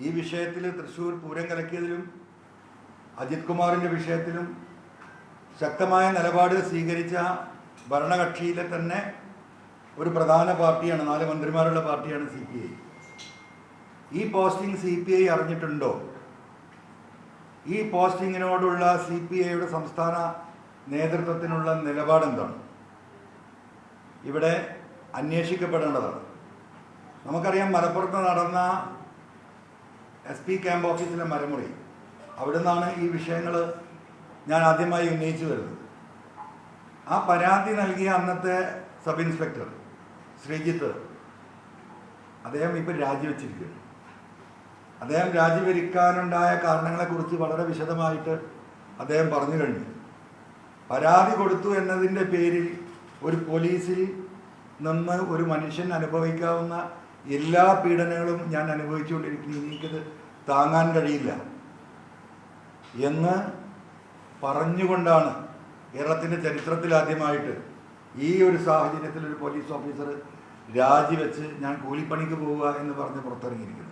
ഈ വിഷയത്തിൽ തൃശ്ശൂർ പൂരം കലക്കിയതിലും അജിത് കുമാറിൻ്റെ വിഷയത്തിലും ശക്തമായ നിലപാട് സ്വീകരിച്ച ഭരണകക്ഷിയിലെ തന്നെ ഒരു പ്രധാന പാർട്ടിയാണ്, 4 മന്ത്രിമാരുള്ള പാർട്ടിയാണ് CPI. ഈ പോസ്റ്റിംഗ് CPI അറിഞ്ഞിട്ടുണ്ടോ? ഈ പോസ്റ്റിങ്ങിനോടുള്ള CPIയുടെ സംസ്ഥാന നേതൃത്വത്തിനുള്ള നിലപാടെന്താണ്? ഇവിടെ അന്വേഷിക്കപ്പെടേണ്ടതാണ്. നമുക്കറിയാം, മലപ്പുറത്ത് നടന്ന SP ക്യാമ്പ് ഓഫീസിലെ മരമുറി, അവിടെ നിന്നാണ് ഈ വിഷയങ്ങൾ ഞാൻ ആദ്യമായി ഉന്നയിച്ചു വരുന്നത്. ആ പരാതി നൽകിയ അന്നത്തെ സബ് ഇൻസ്പെക്ടർ ശ്രീജിത്ത്, അദ്ദേഹം ഇപ്പോൾ രാജിവെച്ചിരിക്കുന്നു. അദ്ദേഹം രാജിവെക്കാനുണ്ടായ കാരണങ്ങളെക്കുറിച്ച് വളരെ വിശദമായിട്ട് അദ്ദേഹം പറഞ്ഞു കഴിഞ്ഞു. പരാതി കൊടുത്തു എന്നതിൻ്റെ പേരിൽ ഒരു പോലീസിൽ നിന്ന് ഒരു മനുഷ്യൻ അനുഭവിക്കാവുന്ന എല്ലാ പീഡനങ്ങളും ഞാൻ അനുഭവിച്ചുകൊണ്ടിരിക്കുന്നു, എനിക്കത് താങ്ങാൻ കഴിയില്ല എന്ന് പറഞ്ഞുകൊണ്ടാണ് കേരളത്തിൻ്റെ ചരിത്രത്തിലാദ്യമായിട്ട് ഈ ഒരു സാഹചര്യത്തിൽ ഒരു പോലീസ് ഓഫീസർ രാജിവെച്ച് ഞാൻ കൂലിപ്പണിക്ക് പോവുക എന്ന് പറഞ്ഞ് പുറത്തിറങ്ങിയിരിക്കുന്നത്.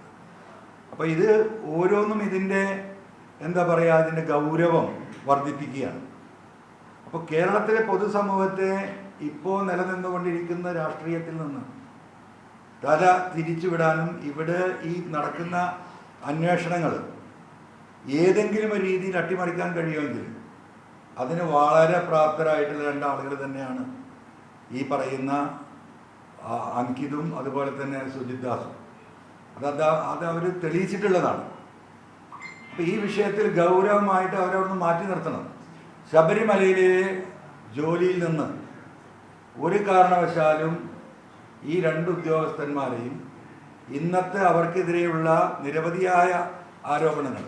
അപ്പോൾ ഇത് ഓരോന്നും ഇതിൻ്റെ എന്താ പറയുക, അതിൻ്റെ ഗൗരവം വർദ്ധിപ്പിക്കുകയാണ്. അപ്പോൾ കേരളത്തിലെ പൊതുസമൂഹത്തെ ഇപ്പോൾ നിലനിന്നുകൊണ്ടിരിക്കുന്ന രാഷ്ട്രീയത്തിൽ നിന്ന് തല തിരിച്ചുവിടാനും ഇവിടെ ഈ നടക്കുന്ന അന്വേഷണങ്ങൾ ഏതെങ്കിലും ഒരു രീതിയിൽ അട്ടിമറിക്കാൻ കഴിയുമെങ്കിൽ അതിന് വളരെ പ്രാപ്തരായിട്ടുള്ള 2 ആളുകൾ തന്നെയാണ് ഈ പറയുന്ന അങ്കിതും അതുപോലെ തന്നെ സുജിത് ദാസും. അത് അവർ തെളിയിച്ചിട്ടുള്ളതാണ്. അപ്പോൾ ഈ വിഷയത്തിൽ ഗൗരവമായിട്ട് അവരവിടുന്ന് മാറ്റി നിർത്തണം. ശബരിമലയിലെ ജോലിയിൽ നിന്ന് ഒരു കാരണവശാലും ഈ 2 ഉദ്യോഗസ്ഥന്മാരെയും ഇന്നത്തെ അവർക്കെതിരെയുള്ള നിരവധിയായ ആരോപണങ്ങൾ,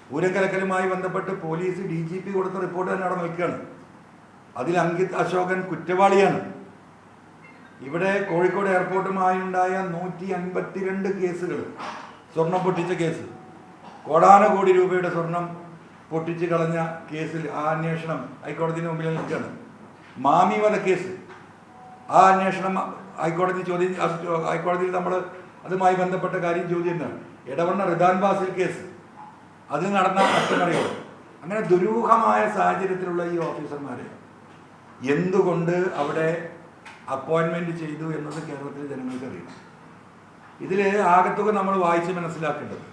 പൂരക്കലക്കലുമായി ബന്ധപ്പെട്ട് പോലീസ് DGP കൊടുത്ത റിപ്പോർട്ട് തന്നെ അവിടെ നിൽക്കുകയാണ്. അതിൽ അങ്കിത് അശോകൻ കുറ്റവാളിയാണ്. ഇവിടെ കോഴിക്കോട് എയർപോർട്ടുമായി ഉണ്ടായ 152 കേസുകൾ, സ്വർണം പൊട്ടിച്ച കേസ്, കോടാനുകോടി രൂപയുടെ സ്വർണം പൊട്ടിച്ച് കളഞ്ഞ കേസിൽ ആ അന്വേഷണം ഹൈക്കോടതിന് മുമ്പിൽ നിൽക്കുകയാണ്. മാമി വധക്കേസ്, ആ അന്വേഷണം ഹൈക്കോടതിയിൽ നമ്മൾ അതുമായി ബന്ധപ്പെട്ട കാര്യം ചോദ്യം. ഇടവണ്ണ റിദാൻ ബാസിൽ കേസ്, അതിൽ നടന്ന അട്ടിമറികൾ. അങ്ങനെ ദുരൂഹമായ സാഹചര്യത്തിലുള്ള ഈ ഓഫീസർമാരെ എന്തുകൊണ്ട് അവിടെ അപ്പോയിൻമെൻറ്റ് ചെയ്തു എന്നത് കേരളത്തിലെ ജനങ്ങൾക്ക് അറിയാം. ഇതിൽ ആകത്തുക നമ്മൾ വായിച്ച് മനസ്സിലാക്കേണ്ടത്,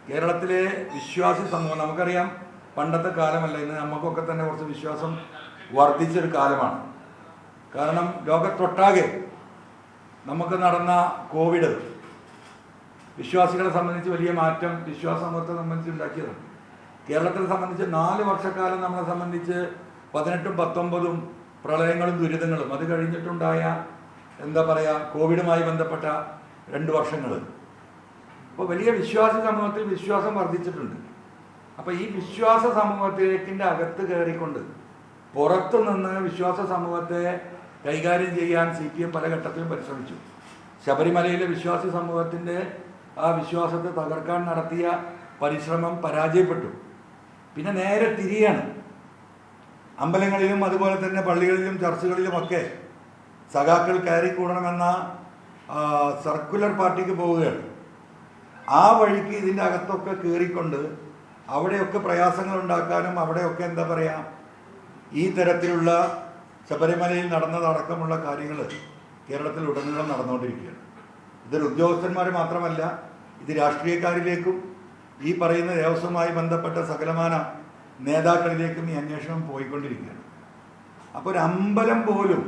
കേരളത്തിലെ വിശ്വാസി സമൂഹം, നമുക്കറിയാം പണ്ടത്തെ കാലമല്ല, ഇന്ന് നമുക്കൊക്കെ തന്നെ കുറച്ച് വിശ്വാസം വർദ്ധിച്ചൊരു കാലമാണ്. കാരണം ലോകത്തൊട്ടാകെ നമുക്ക് നടന്ന കോവിഡ് വിശ്വാസികളെ സംബന്ധിച്ച് വലിയ മാറ്റം വിശ്വാസ സമൂഹത്തെ സംബന്ധിച്ച് ഉണ്ടാക്കിയതാണ്. കേരളത്തെ സംബന്ധിച്ച് 4 വർഷക്കാലം നമ്മളെ സംബന്ധിച്ച് 18ഉം 19ഉം പ്രളയങ്ങളും ദുരിതങ്ങളും, അത് കഴിഞ്ഞിട്ടുണ്ടായ എന്താ പറയുക കോവിഡുമായി ബന്ധപ്പെട്ട 2 വർഷങ്ങൾ. അപ്പോൾ വലിയ വിശ്വാസി സമൂഹത്തിൽ വിശ്വാസം വർദ്ധിച്ചിട്ടുണ്ട്. അപ്പോൾ ഈ വിശ്വാസ സമൂഹത്തിൻ്റെ അകത്ത് കയറിക്കൊണ്ട് പുറത്തു നിന്ന് വിശ്വാസ സമൂഹത്തെ കൈകാര്യം ചെയ്യാൻ CPM പല ഘട്ടത്തിലും പരിശ്രമിച്ചു. ശബരിമലയിലെ വിശ്വാസി സമൂഹത്തിൻ്റെ ആ വിശ്വാസത്തെ തകർക്കാൻ നടത്തിയ പരിശ്രമം പരാജയപ്പെട്ടു. പിന്നെ നേരെ തിരിയാണ്. അമ്പലങ്ങളിലും അതുപോലെ തന്നെ പള്ളികളിലും ചർച്ചുകളിലുമൊക്കെ സഖാക്കൾ കയറിക്കൂടണമെന്ന സർക്കുലർ പാർട്ടിക്ക് പോവുകയാണ്. ആ വഴിക്ക് ഇതിൻ്റെ അകത്തൊക്കെ കയറിക്കൊണ്ട് അവിടെയൊക്കെ പ്രയാസങ്ങൾ ഉണ്ടാക്കാനും അവിടെയൊക്കെ എന്താ പറയുക ഈ തരത്തിലുള്ള ശബരിമലയിൽ നടന്നതടക്കമുള്ള കാര്യങ്ങൾ കേരളത്തിൽ ഉടനീളം നടന്നുകൊണ്ടിരിക്കുകയാണ്. ഇതൊരു ഉദ്യോഗസ്ഥന്മാർ മാത്രമല്ല, ഇത് രാഷ്ട്രീയക്കാരിലേക്കും ഈ പറയുന്ന ദേവസ്വവുമായി ബന്ധപ്പെട്ട സകലമാന നേതാക്കളിലേക്കും ഈ അന്വേഷണം പോയിക്കൊണ്ടിരിക്കുകയാണ്. അപ്പോൾ ഒരു അമ്പലം പോലും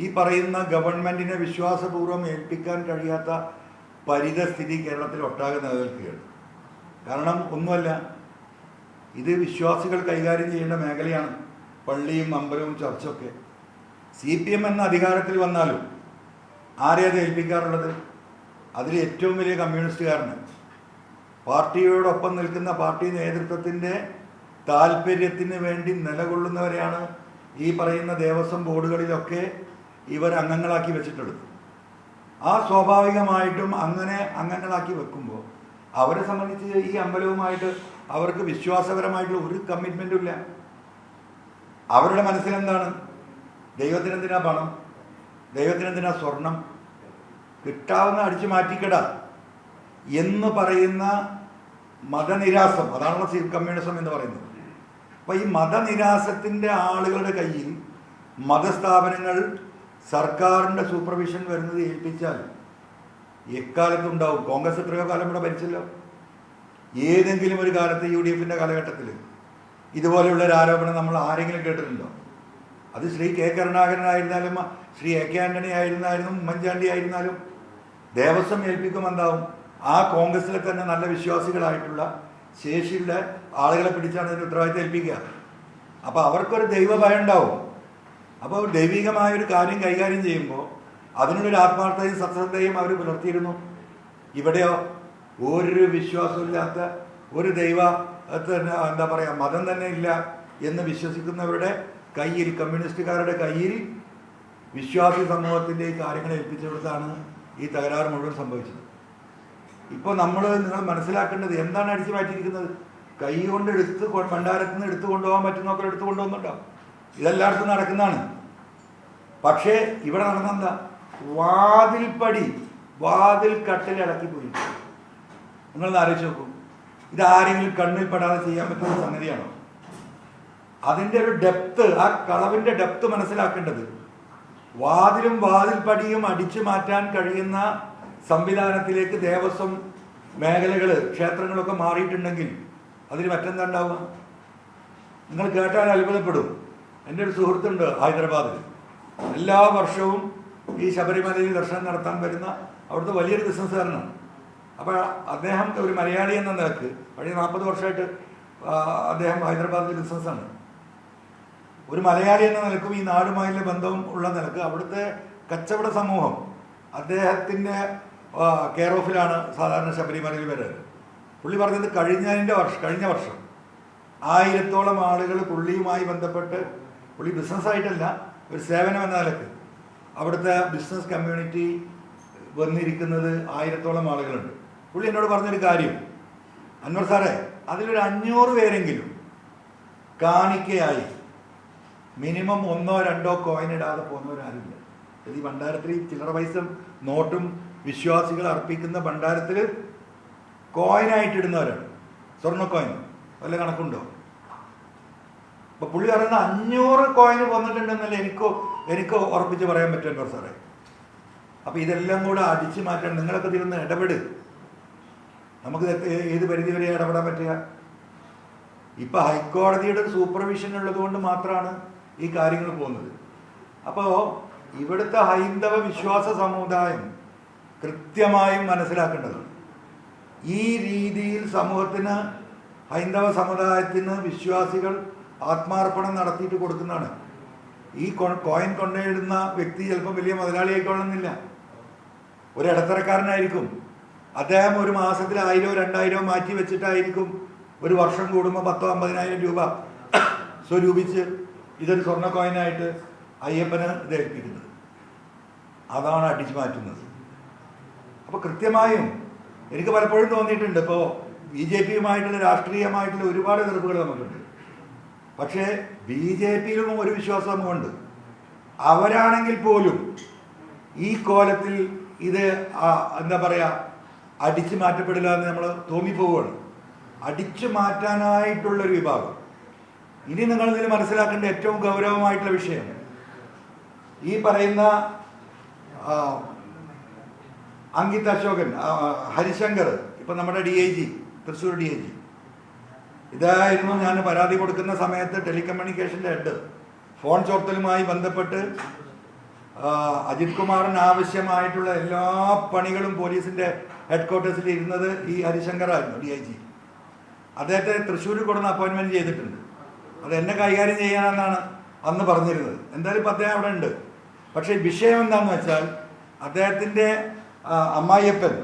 ഈ പറയുന്ന ഗവൺമെൻറ്റിനെ വിശ്വാസപൂർവ്വം ഏൽപ്പിക്കാൻ കഴിയാത്ത പരിതസ്ഥിതി കേരളത്തിൽ ഒട്ടാകെ നിലനിൽക്കുകയാണ്. കാരണം ഒന്നുമല്ല, ഇത് വിശ്വാസികൾ കൈകാര്യം ചെയ്യേണ്ട മേഖലയാണ്, പള്ളിയും അമ്പലവും ചർച്ചൊക്കെ. CPM എന്ന അധികാരത്തിൽ വന്നാലും ആരെയത് ഏൽപ്പിക്കാറുള്ളത്? അതിൽ ഏറ്റവും വലിയ കമ്മ്യൂണിസ്റ്റുകാരന്, പാർട്ടിയോടൊപ്പം നിൽക്കുന്ന പാർട്ടി നേതൃത്വത്തിൻ്റെ താല്പര്യത്തിന് വേണ്ടി നിലകൊള്ളുന്നവരെയാണ് ഈ പറയുന്ന ദേവസ്വം ബോർഡുകളിലൊക്കെ ഇവർ അംഗങ്ങളാക്കി വെച്ചിട്ടുള്ളത്. ആ സ്വാഭാവികമായിട്ടും അങ്ങനെ അംഗങ്ങളാക്കി വെക്കുമ്പോൾ അവരെ സംബന്ധിച്ച് ഈ അമ്പലവുമായിട്ട് അവർക്ക് വിശ്വാസപരമായിട്ടുള്ള ഒരു കമ്മിറ്റ്മെൻറ്റും ഇല്ല. അവരുടെ മനസ്സിലെന്താണ്? ദൈവത്തിനെന്തിനാ പണം, ദൈവത്തിനെന്തിനാ സ്വർണം, കിട്ടാവുന്ന അടിച്ചു മാറ്റിക്കട എന്ന് പറയുന്ന മതനിരാസം, അതാണല്ലോ കമ്മ്യൂണിസം എന്ന് പറയുന്നത്. അപ്പോൾ ഈ മതനിരാസത്തിൻ്റെ ആളുകളുടെ കയ്യിൽ മതസ്ഥാപനങ്ങൾ സർക്കാരിൻ്റെ സൂപ്പർവിഷൻ വരുന്നത് ഏൽപ്പിച്ചാൽ എക്കാലത്തുണ്ടാവും. കോൺഗ്രസ് എത്രയോ കാലം ഇവിടെ ഭരിച്ചല്ലോ. ഏതെങ്കിലും ഒരു കാലത്ത് UDFൻ്റെ കാലഘട്ടത്തിൽ ഇതുപോലെയുള്ള ഒരു ആരോപണം നമ്മൾ ആരെങ്കിലും കേട്ടിട്ടുണ്ടോ? അത് ശ്രീ കെ കരുണാകരനായിരുന്നാലും ശ്രീ AK ആന്റണി ആയിരുന്നാലും ഉമ്മൻചാണ്ടി ആയിരുന്നാലും ദേവസ്വം ഏൽപ്പിക്കുമെന്താവും ആ കോൺഗ്രസിലെ തന്നെ നല്ല വിശ്വാസികളായിട്ടുള്ള ശേഷിയുള്ള ആളുകളെ പിടിച്ചാണ് അതിന് ഉത്തരവാദിത്തം ഏൽപ്പിക്കുക. അപ്പോൾ അവർക്കൊരു ദൈവഭയം ഉണ്ടാവും. അപ്പോൾ ദൈവികമായൊരു കാര്യം കൈകാര്യം ചെയ്യുമ്പോൾ അതിനുള്ളൊരു ആത്മാർത്ഥതയും സത്യസന്ധതയും അവർ പുലർത്തിയിരുന്നു. ഇവിടെയോ ഒരു വിശ്വാസമില്ലാത്ത ഒരു എന്താ പറയുക മതം തന്നെ ഇല്ല എന്ന് വിശ്വസിക്കുന്നവരുടെ കയ്യിൽ, കമ്മ്യൂണിസ്റ്റുകാരുടെ കയ്യിൽ വിശ്വാസി സമൂഹത്തിൻ്റെ ഈ കാര്യങ്ങൾ ഏൽപ്പിച്ചെടുത്താണ് ഈ തകരാറ് മുഴുവൻ സംഭവിച്ചത്. ഇപ്പോൾ നിങ്ങൾ മനസ്സിലാക്കേണ്ടത് എന്താണ് അടിച്ചു മാറ്റിയിരിക്കുന്നത്? കൈ കൊണ്ട് ഭണ്ഡാരത്തിൽ നിന്ന് എടുത്തു കൊണ്ടുപോകാൻ പറ്റുന്നൊക്കെ എടുത്തു കൊണ്ടുപോകുന്നുണ്ടോ? ഇതെല്ലായിടത്തും നടക്കുന്നതാണ്. പക്ഷേ ഇവിടെ നടന്നെന്താ? വാതിൽ കട്ടിൽ ഇളക്കിപ്പോയി. നിങ്ങളൊന്ന് ആലോചിച്ച് നോക്കൂ. ഇതാരെങ്കിലും കണ്ണിൽ പെടാതെ ചെയ്യാൻ പറ്റുന്ന സംഗതിയാണോ? അതിൻ്റെ ഒരു ഡെപ്ത്, ആ കളവിൻ്റെ ഡെപ്ത് മനസ്സിലാക്കേണ്ടത്. വാതിൽപ്പടിയും അടിച്ചു മാറ്റാൻ കഴിയുന്ന സംവിധാനത്തിലേക്ക് ദേവസ്വം മേഖലകൾ, ക്ഷേത്രങ്ങളൊക്കെ മാറിയിട്ടുണ്ടെങ്കിൽ അതിന് മറ്റെന്താ ഉണ്ടാവുക? നിങ്ങൾ കേട്ടാൽ അത്ഭുതപ്പെടും. എൻ്റെ ഒരു സുഹൃത്തുണ്ട് ഹൈദരാബാദിൽ. എല്ലാ വർഷവും ഈ ശബരിമലയിൽ ദർശനം നടത്താൻ വരുന്ന അവിടുത്തെ വലിയൊരു ബിസിനസ്സുകാരനാണ്. അപ്പോൾ അദ്ദേഹം ഒരു മലയാളി എന്ന നിലക്ക് കഴിഞ്ഞ 40 വർഷമായിട്ട് അദ്ദേഹം ഹൈദരാബാദിൽ ബിസിനസ്സാണ്. ഒരു മലയാളി എന്ന നിലക്കും ഈ നാടുമായുള്ള ബന്ധവും ഉള്ള നിലക്ക് അവിടുത്തെ കച്ചവട സമൂഹം അദ്ദേഹത്തിൻ്റെ കെയർ ഓഫിലാണ് സാധാരണ ശബരിമലയിൽ വരുന്നത്. പുള്ളി പറഞ്ഞത് കഴിഞ്ഞ വർഷം 1000-ഓളം ആളുകൾ പുള്ളിയുമായി ബന്ധപ്പെട്ട്, പുള്ളി ബിസിനസ്സായിട്ടല്ല ഒരു സേവനം എന്ന നിലക്ക് അവിടുത്തെ ബിസിനസ് കമ്മ്യൂണിറ്റി വന്നിരിക്കുന്നത് 1000-ഓളം ആളുകളുണ്ട്. പുള്ളി എന്നോട് പറഞ്ഞൊരു കാര്യം, അൻവർ സാറേ, അതിലൊരു 500 പേരെങ്കിലും കാണിക്കയായി മിനിമം 1-2 കോയിൻ ഇടാതെ പോകുന്നവരാരുമില്ല. ഈ ഭണ്ഡാരത്തിൽ ചില്ലറ പൈസ നോട്ടും വിശ്വാസികൾ അർപ്പിക്കുന്ന ഭണ്ഡാരത്തിൽ കോയിനായിട്ടിടുന്നവരാണ്. സ്വർണ്ണ കോയിൻ വല്ല കണക്കുണ്ടോ? അപ്പോൾ പുള്ളി പറയുന്ന 500 കോയിന് വന്നിട്ടുണ്ടെന്നല്ല എനിക്ക് ഉറപ്പിച്ച് പറയാൻ പറ്റുമല്ലോ സാറേ. അപ്പോൾ ഇതെല്ലാം കൂടെ അടിച്ചു മാറ്റാൻ നിങ്ങളൊക്കെ ഇതിലൊന്ന് ഇടപെട്. നമുക്ക് ഏത് പരിധി വരെ ഇടപെടാൻ പറ്റുക? ഇപ്പം ഹൈക്കോടതിയുടെ സൂപ്പർവിഷൻ ഉള്ളത് കൊണ്ട് മാത്രമാണ് ഈ കാര്യങ്ങൾ പോകുന്നത്. അപ്പോൾ ഇവിടുത്തെ ഹൈന്ദവ വിശ്വാസ സമുദായം കൃത്യമായും മനസ്സിലാക്കേണ്ടതാണ്. ഈ രീതിയിൽ സമൂഹത്തിന്, ഹൈന്ദവ സമുദായത്തിന് വിശ്വാസികൾ ആത്മാർപ്പണം നടത്തിയിട്ട് കൊടുക്കുന്നതാണ്. ഈ കോയിൻ കൊണ്ടിടുന്ന വ്യക്തി ചിലപ്പോൾ വലിയ മുതലാളിയായിക്കൊള്ളുന്നില്ല, ഒരു ഇടത്തരക്കാരനായിരിക്കും. അദ്ദേഹം ഒരു മാസത്തിൽ 1000-2000 മാറ്റി വെച്ചിട്ടായിരിക്കും ഒരു വർഷം കൂടുമ്പോൾ 10,000-50,000 രൂപ സ്വരൂപിച്ച് ഇതൊരു സ്വർണ്ണ കോയിനായിട്ട് അയ്യപ്പന് ഇത് ഏൽപ്പിക്കുന്നത്. അതാണ് അടിച്ചു മാറ്റുന്നത്. അപ്പോൾ കൃത്യമായും എനിക്ക് പലപ്പോഴും തോന്നിയിട്ടുണ്ട്, ഇപ്പോൾ BJPയുമായിട്ടുള്ള രാഷ്ട്രീയമായിട്ടുള്ള ഒരുപാട് എതിർപ്പുകൾ നമുക്കുണ്ട്. പക്ഷേ BJPയിലും ഒരു വിശ്വാസ സമൂഹമുണ്ട്. അവരാണെങ്കിൽ പോലും ഈ കോലത്തിൽ ഇത് എന്താ പറയുക അടിച്ചു മാറ്റപ്പെടില്ല എന്ന് നമ്മൾ തോന്നിപ്പോവുകയാണ്. അടിച്ചു മാറ്റാനായിട്ടുള്ളൊരു വിഭാഗം. ഇനി നിങ്ങളിതിൽ മനസ്സിലാക്കേണ്ട ഏറ്റവും ഗൗരവമായിട്ടുള്ള വിഷയം, ഈ പറയുന്ന അങ്കിത് അശോകൻ, ഹരിശങ്കർ, ഇപ്പം നമ്മുടെ DIG, തൃശ്ശൂർ DIG, ഇതായിരുന്നു ഞാൻ പരാതി കൊടുക്കുന്ന സമയത്ത് ടെലികമ്മ്യൂണിക്കേഷൻ്റെ ഹെഡ്. ഫോൺ ചോർത്തലുമായി ബന്ധപ്പെട്ട് അജിത് കുമാറിന് ആവശ്യമായിട്ടുള്ള എല്ലാ പണികളും പോലീസിൻ്റെ ഹെഡ്ക്വാർട്ടേഴ്സിൽ ഇരുന്നത് ഈ ഹരിശങ്കറായിരുന്നു, DIG. അദ്ദേഹത്തെ തൃശ്ശൂരിൽ കൊടുന്ന് അപ്പോയിൻമെൻറ്റ് ചെയ്തിട്ടുണ്ട്. അത് എന്നെ കൈകാര്യം ചെയ്യാനെന്നാണ് അന്ന് പറഞ്ഞിരുന്നത്. എന്തായാലും ഇപ്പം അദ്ദേഹം അവിടെ ഉണ്ട്. പക്ഷേ വിഷയം എന്താണെന്ന് വെച്ചാൽ അദ്ദേഹത്തിൻ്റെ അമ്മായിയപ്പൻ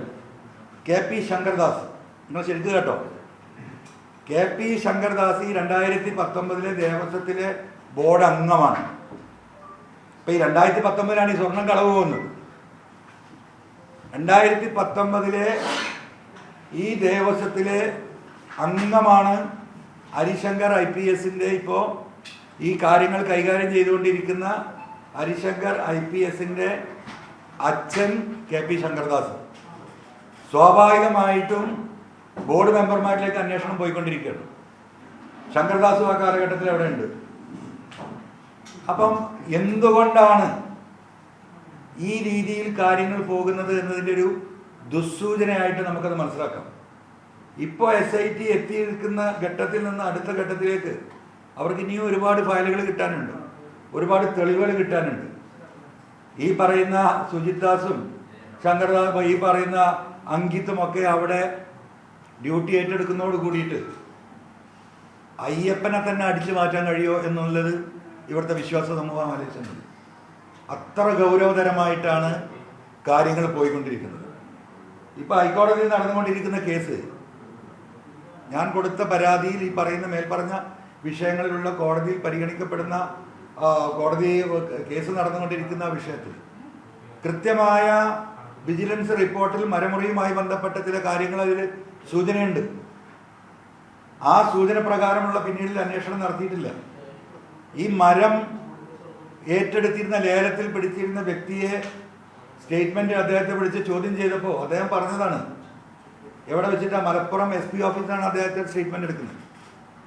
KP ശങ്കർദാസ്, നിങ്ങൾ ശരിക്കും കേട്ടോ, KP ശങ്കർദാസ് 2019 ദേവസ്വത്തിലെ ബോർഡ് അംഗമാണ്. ഇപ്പം ഈ 2019 ഈ സ്വർണം കളവ് പോകുന്നത്. 2019 ഈ ദേവസ്വത്തിലെ അംഗമാണ് ഹരിശങ്കർ IPSൻ്റെ. ഇപ്പോൾ ഈ കാര്യങ്ങൾ കൈകാര്യം ചെയ്തുകൊണ്ടിരിക്കുന്ന ഹരിശങ്കർ IPSൻ്റെ അച്ഛൻ KP ശങ്കർദാസ്. സ്വാഭാവികമായിട്ടും ബോർഡ് മെമ്പർമാരിലേക്ക് അന്വേഷണം പോയിക്കൊണ്ടിരിക്കുകയാണ്. ശങ്കർദാസും ആ കാലഘട്ടത്തിൽ അവിടെ ഉണ്ട്. അപ്പം എന്തുകൊണ്ടാണ് ഈ രീതിയിൽ കാര്യങ്ങൾ പോകുന്നത് എന്നതിൻ്റെ ഒരു ദുസ്സൂചനയായിട്ട് നമുക്കത് മനസ്സിലാക്കാം. ഇപ്പോൾ SIT എത്തിയിരിക്കുന്ന ഘട്ടത്തിൽ നിന്ന് അടുത്ത ഘട്ടത്തിലേക്ക് അവർക്ക് ഇനിയും ഒരുപാട് ഫയലുകൾ കിട്ടാനുണ്ട്, ഒരുപാട് തെളിവുകൾ കിട്ടാനുണ്ട്. ഈ പറയുന്ന സുജിത് ദാസും ശങ്കർദാസും ഈ പറയുന്ന അങ്കിത്തും ഒക്കെ അവിടെ ഡ്യൂട്ടി ഏറ്റെടുക്കുന്നതോട് കൂടിയിട്ട് അയ്യപ്പനെ തന്നെ അടിച്ചു മാറ്റാൻ കഴിയുമോ എന്നുള്ളത് ഇവിടുത്തെ വിശ്വാസ സമൂഹം ആലോചിച്ചിട്ടുണ്ട്. അത്ര ഗൗരവതരമായിട്ടാണ് കാര്യങ്ങൾ പോയിക്കൊണ്ടിരിക്കുന്നത്. ഇപ്പോൾ ഹൈക്കോടതിയിൽ നടന്നുകൊണ്ടിരിക്കുന്ന കേസ്, ഞാൻ കൊടുത്ത പരാതിയിൽ ഈ പറയുന്ന മേൽപ്പറഞ്ഞ വിഷയങ്ങളിലുള്ള കോടതിയിൽ പരിഗണിക്കപ്പെടുന്ന കോടതി കേസ് നടന്നുകൊണ്ടിരിക്കുന്ന വിഷയത്തിൽ കൃത്യമായ വിജിലൻസ് റിപ്പോർട്ടിൽ മരമുറിയുമായി ബന്ധപ്പെട്ട ചില കാര്യങ്ങൾ അതിൽ സൂചനയുണ്ട്. ആ സൂചന പ്രകാരമുള്ള പിന്നീട് അന്വേഷണം നടത്തിയിട്ടില്ല. ഈ മരം ഏറ്റെടുത്തിരുന്ന ലേലത്തിൽ പിടിച്ചിരുന്ന വ്യക്തിയെ സ്റ്റേറ്റ്മെന്റ് അദ്ദേഹത്തെ വിളിച്ച് ചോദ്യം ചെയ്തപ്പോൾ അദ്ദേഹം പറഞ്ഞതാണ്, എവിടെ വെച്ചിട്ടാണ്, മലപ്പുറം SP ഓഫീസാണ് അദ്ദേഹത്തെ സ്റ്റേറ്റ്മെന്റ് എടുക്കുന്നത്.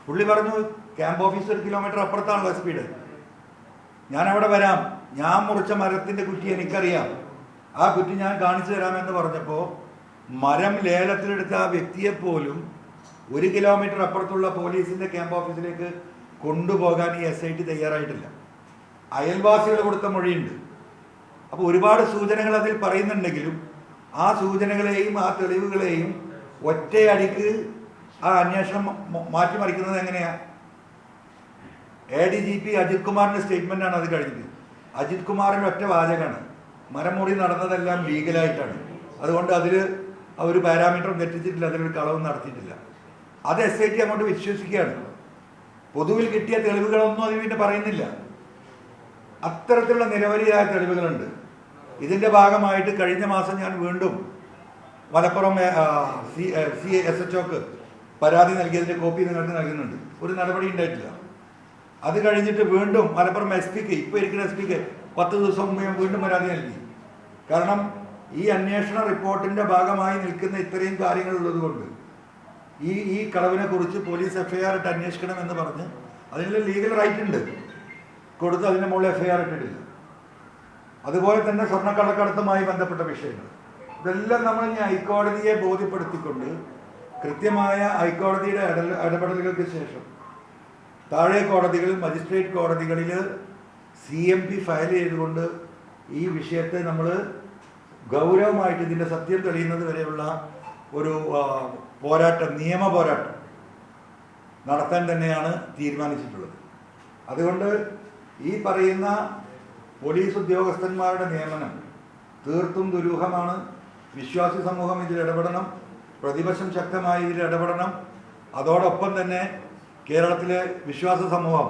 പുള്ളി പറഞ്ഞു, ക്യാമ്പ് ഓഫീസ് 1 കിലോമീറ്റർ അപ്പുറത്താണല്ലോ SP. ഞാൻ അവിടെ വരാം, ഞാൻ മുറിച്ച മരത്തിന്റെ കുറ്റി എനിക്കറിയാം, ആ കുറ്റി ഞാൻ കാണിച്ചു തരാമെന്ന് പറഞ്ഞപ്പോൾ മരം ലേലത്തിലെടുത്ത ആ വ്യക്തിയെ പോലും 1 കിലോമീറ്റർ അപ്പുറത്തുള്ള പോലീസിന്റെ ക്യാമ്പ് ഓഫീസിലേക്ക് കൊണ്ടുപോകാൻ ഈ SIT തയ്യാറായിട്ടില്ല. അയൽവാസികൾ കൊടുത്ത മൊഴിയുണ്ട്. അപ്പോൾ ഒരുപാട് സൂചനകൾ അതിൽ പറയുന്നുണ്ടെങ്കിലും ആ സൂചനകളെയും ആ തെളിവുകളെയും ഒറ്റയടിക്ക് ആ അന്വേഷണം മാറ്റിമറിക്കുന്നത് എങ്ങനെയാണ്? ADGP അജിത് കുമാറിന്റെ സ്റ്റേറ്റ്മെന്റാണ് അത് കഴിഞ്ഞത്. അജിത് കുമാറിന്റെ ഒറ്റ വാചകമാണ്, മരമുറി നടന്നതെല്ലാം ലീഗലായിട്ടാണ്, അതുകൊണ്ട് അതിൽ ഒരു പാരാമീറ്ററും തെറ്റിച്ചിട്ടില്ല, അതിലൊരു കളവും നടത്തിയിട്ടില്ല. അത് SIT അങ്ങോട്ട് വിശ്വസിക്കുകയാണ്. പൊതുവിൽ കിട്ടിയ തെളിവുകളൊന്നും അതിന് പിന്നെ പറയുന്നില്ല. അത്തരത്തിലുള്ള നിരവധിയായ തെളിവുകളുണ്ട്. ഇതിൻ്റെ ഭാഗമായിട്ട് കഴിഞ്ഞ മാസം ഞാൻ വീണ്ടും മലപ്പുറം SHOക്ക് പരാതി നൽകിയതിൻ്റെ കോപ്പി നിങ്ങൾക്ക് നൽകുന്നുണ്ട്. ഒരു നടപടി ഉണ്ടായിട്ടില്ല. അത് കഴിഞ്ഞിട്ട് വീണ്ടും മലപ്പുറം SPക്ക്, ഇപ്പോൾ ഇരിക്കുന്ന SPക്ക് 10 ദിവസം മുമ്പ് ഞാൻ വീണ്ടും പരാതി നൽകി. കാരണം ഈ അന്വേഷണ റിപ്പോർട്ടിൻ്റെ ഭാഗമായി നിൽക്കുന്ന ഇത്രയും കാര്യങ്ങളുള്ളത് കൊണ്ട് ഈ കളവിനെ കുറിച്ച് പോലീസ് FIR ഇട്ട് അന്വേഷിക്കണമെന്ന് പറഞ്ഞ് അതിനുള്ള ലീഗൽ റൈറ്റ് ഉണ്ട്, കൊടുത്ത് അതിൻ്റെ മുകളിൽ FIR ഇട്ടിട്ടില്ല. അതുപോലെ തന്നെ സ്വർണ്ണക്കള്ളക്കടത്തുമായി ബന്ധപ്പെട്ട വിഷയങ്ങൾ, ഇതെല്ലാം നമ്മൾ ഇനി ഹൈക്കോടതിയെ ബോധ്യപ്പെടുത്തിക്കൊണ്ട് കൃത്യമായ ഹൈക്കോടതിയുടെ ഇടപെടലുകൾക്ക് ശേഷം താഴെ കോടതികളിൽ, മജിസ്ട്രേറ്റ് കോടതികളിൽ CMP ഫയൽ ചെയ്തുകൊണ്ട് ഈ വിഷയത്തെ നമ്മൾ ഗൗരവമായിട്ട് ഇതിൻ്റെ സത്യം തെളിയുന്നത് വരെയുള്ള ഒരു പോരാട്ടം, നിയമ പോരാട്ടം നടത്താൻ തന്നെയാണ് തീരുമാനിച്ചിട്ടുള്ളത്. അതുകൊണ്ട് ഈ പറയുന്ന പോലീസ് ഉദ്യോഗസ്ഥന്മാരുടെ നിയമനം തീർത്തും ദുരൂഹമാണ്. വിശ്വാസി സമൂഹം ഇതിൽ ഇടപെടണം, പ്രതിപക്ഷം ശക്തമായി ഇതിൽ ഇടപെടണം. അതോടൊപ്പം തന്നെ കേരളത്തിലെ വിശ്വാസ സമൂഹം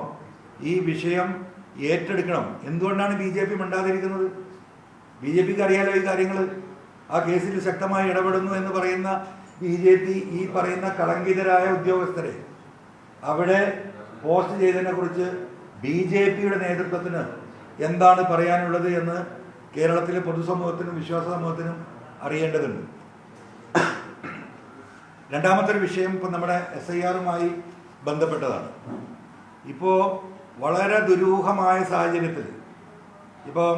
ഈ വിഷയം ഏറ്റെടുക്കണം. എന്തുകൊണ്ടാണ് BJP മിണ്ടാതിരിക്കുന്നത്? BJPക്ക് അറിയാലോ ഈ കാര്യങ്ങൾ. ആ കേസിൽ ശക്തമായി ഇടപെടുന്നു എന്ന് പറയുന്ന BJP ഈ പറയുന്ന കളങ്കിതരായ ഉദ്യോഗസ്ഥരെ അവിടെ പോസ്റ്റ് ചെയ്തതിനെ കുറിച്ച് BJPയുടെ നേതൃത്വത്തിന് എന്താണ് പറയാനുള്ളത് എന്ന് കേരളത്തിലെ പൊതുസമൂഹത്തിനും വിശ്വാസ സമൂഹത്തിനും അറിയേണ്ടതുണ്ട്. രണ്ടാമത്തെ ഒരു വിഷയം ഇപ്പം നമ്മുടെ SIRമായി ബന്ധപ്പെട്ടതാണ്. ഇപ്പോൾ വളരെ ദുരൂഹമായ സാഹചര്യത്തിൽ ഇപ്പം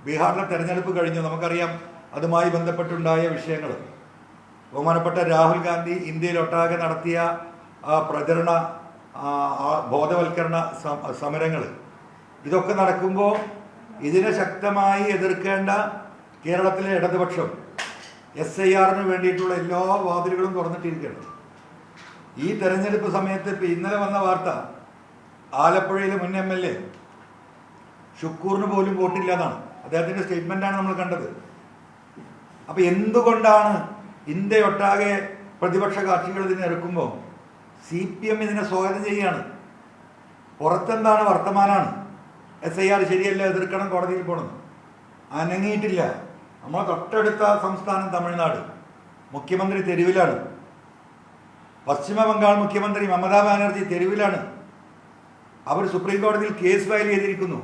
ബീഹാറിലെ തെരഞ്ഞെടുപ്പ് കഴിഞ്ഞു, നമുക്കറിയാം. അതുമായി ബന്ധപ്പെട്ടുണ്ടായ വിഷയങ്ങൾ, ബഹുമാനപ്പെട്ട രാഹുൽ ഗാന്ധി ഇന്ത്യയിലൊട്ടാകെ നടത്തിയ പ്രചരണ ബോധവൽക്കരണ സമരങ്ങൾ, ഇതൊക്കെ നടക്കുമ്പോൾ ഇതിനെ ശക്തമായി എതിർക്കേണ്ട കേരളത്തിലെ ഇടതുപക്ഷം SIRന് വേണ്ടിയിട്ടുള്ള എല്ലാ വാതിലുകളും തുറന്നിട്ടിരിക്കുകയാണ്. ഈ തെരഞ്ഞെടുപ്പ് സമയത്ത് ഇപ്പം ഇന്നലെ വന്ന വാർത്ത, ആലപ്പുഴയിലെ മുൻ MLA ഷുക്കൂറിന് പോലും വോട്ടില്ല എന്നാണ്. അദ്ദേഹത്തിൻ്റെ സ്റ്റേറ്റ്മെൻറ്റാണ് നമ്മൾ കണ്ടത്. അപ്പം എന്തുകൊണ്ടാണ് ഇന്ത്യയൊട്ടാകെ പ്രതിപക്ഷ കക്ഷികൾ ഇതിനെ ഇറക്കുമ്പോൾ CPM ഇതിനെ സ്വാഗതം ചെയ്യുകയാണ്? പുറത്തെന്താണ് വർത്തമാനമാണ്, SIR ശരിയല്ല, എതിർക്കണം, കോടതിയിൽ പോകണം. അനങ്ങിയിട്ടില്ല. നമ്മളെ തൊട്ടടുത്ത സംസ്ഥാനം തമിഴ്നാട്, മുഖ്യമന്ത്രി തെരുവിലാണ്. പശ്ചിമ ബംഗാൾ മുഖ്യമന്ത്രി മമതാ ബാനർജി തെരുവിലാണ്. അവർ സുപ്രീം കോടതിയിൽ കേസ് ഫയൽ ചെയ്തിരിക്കുന്നു.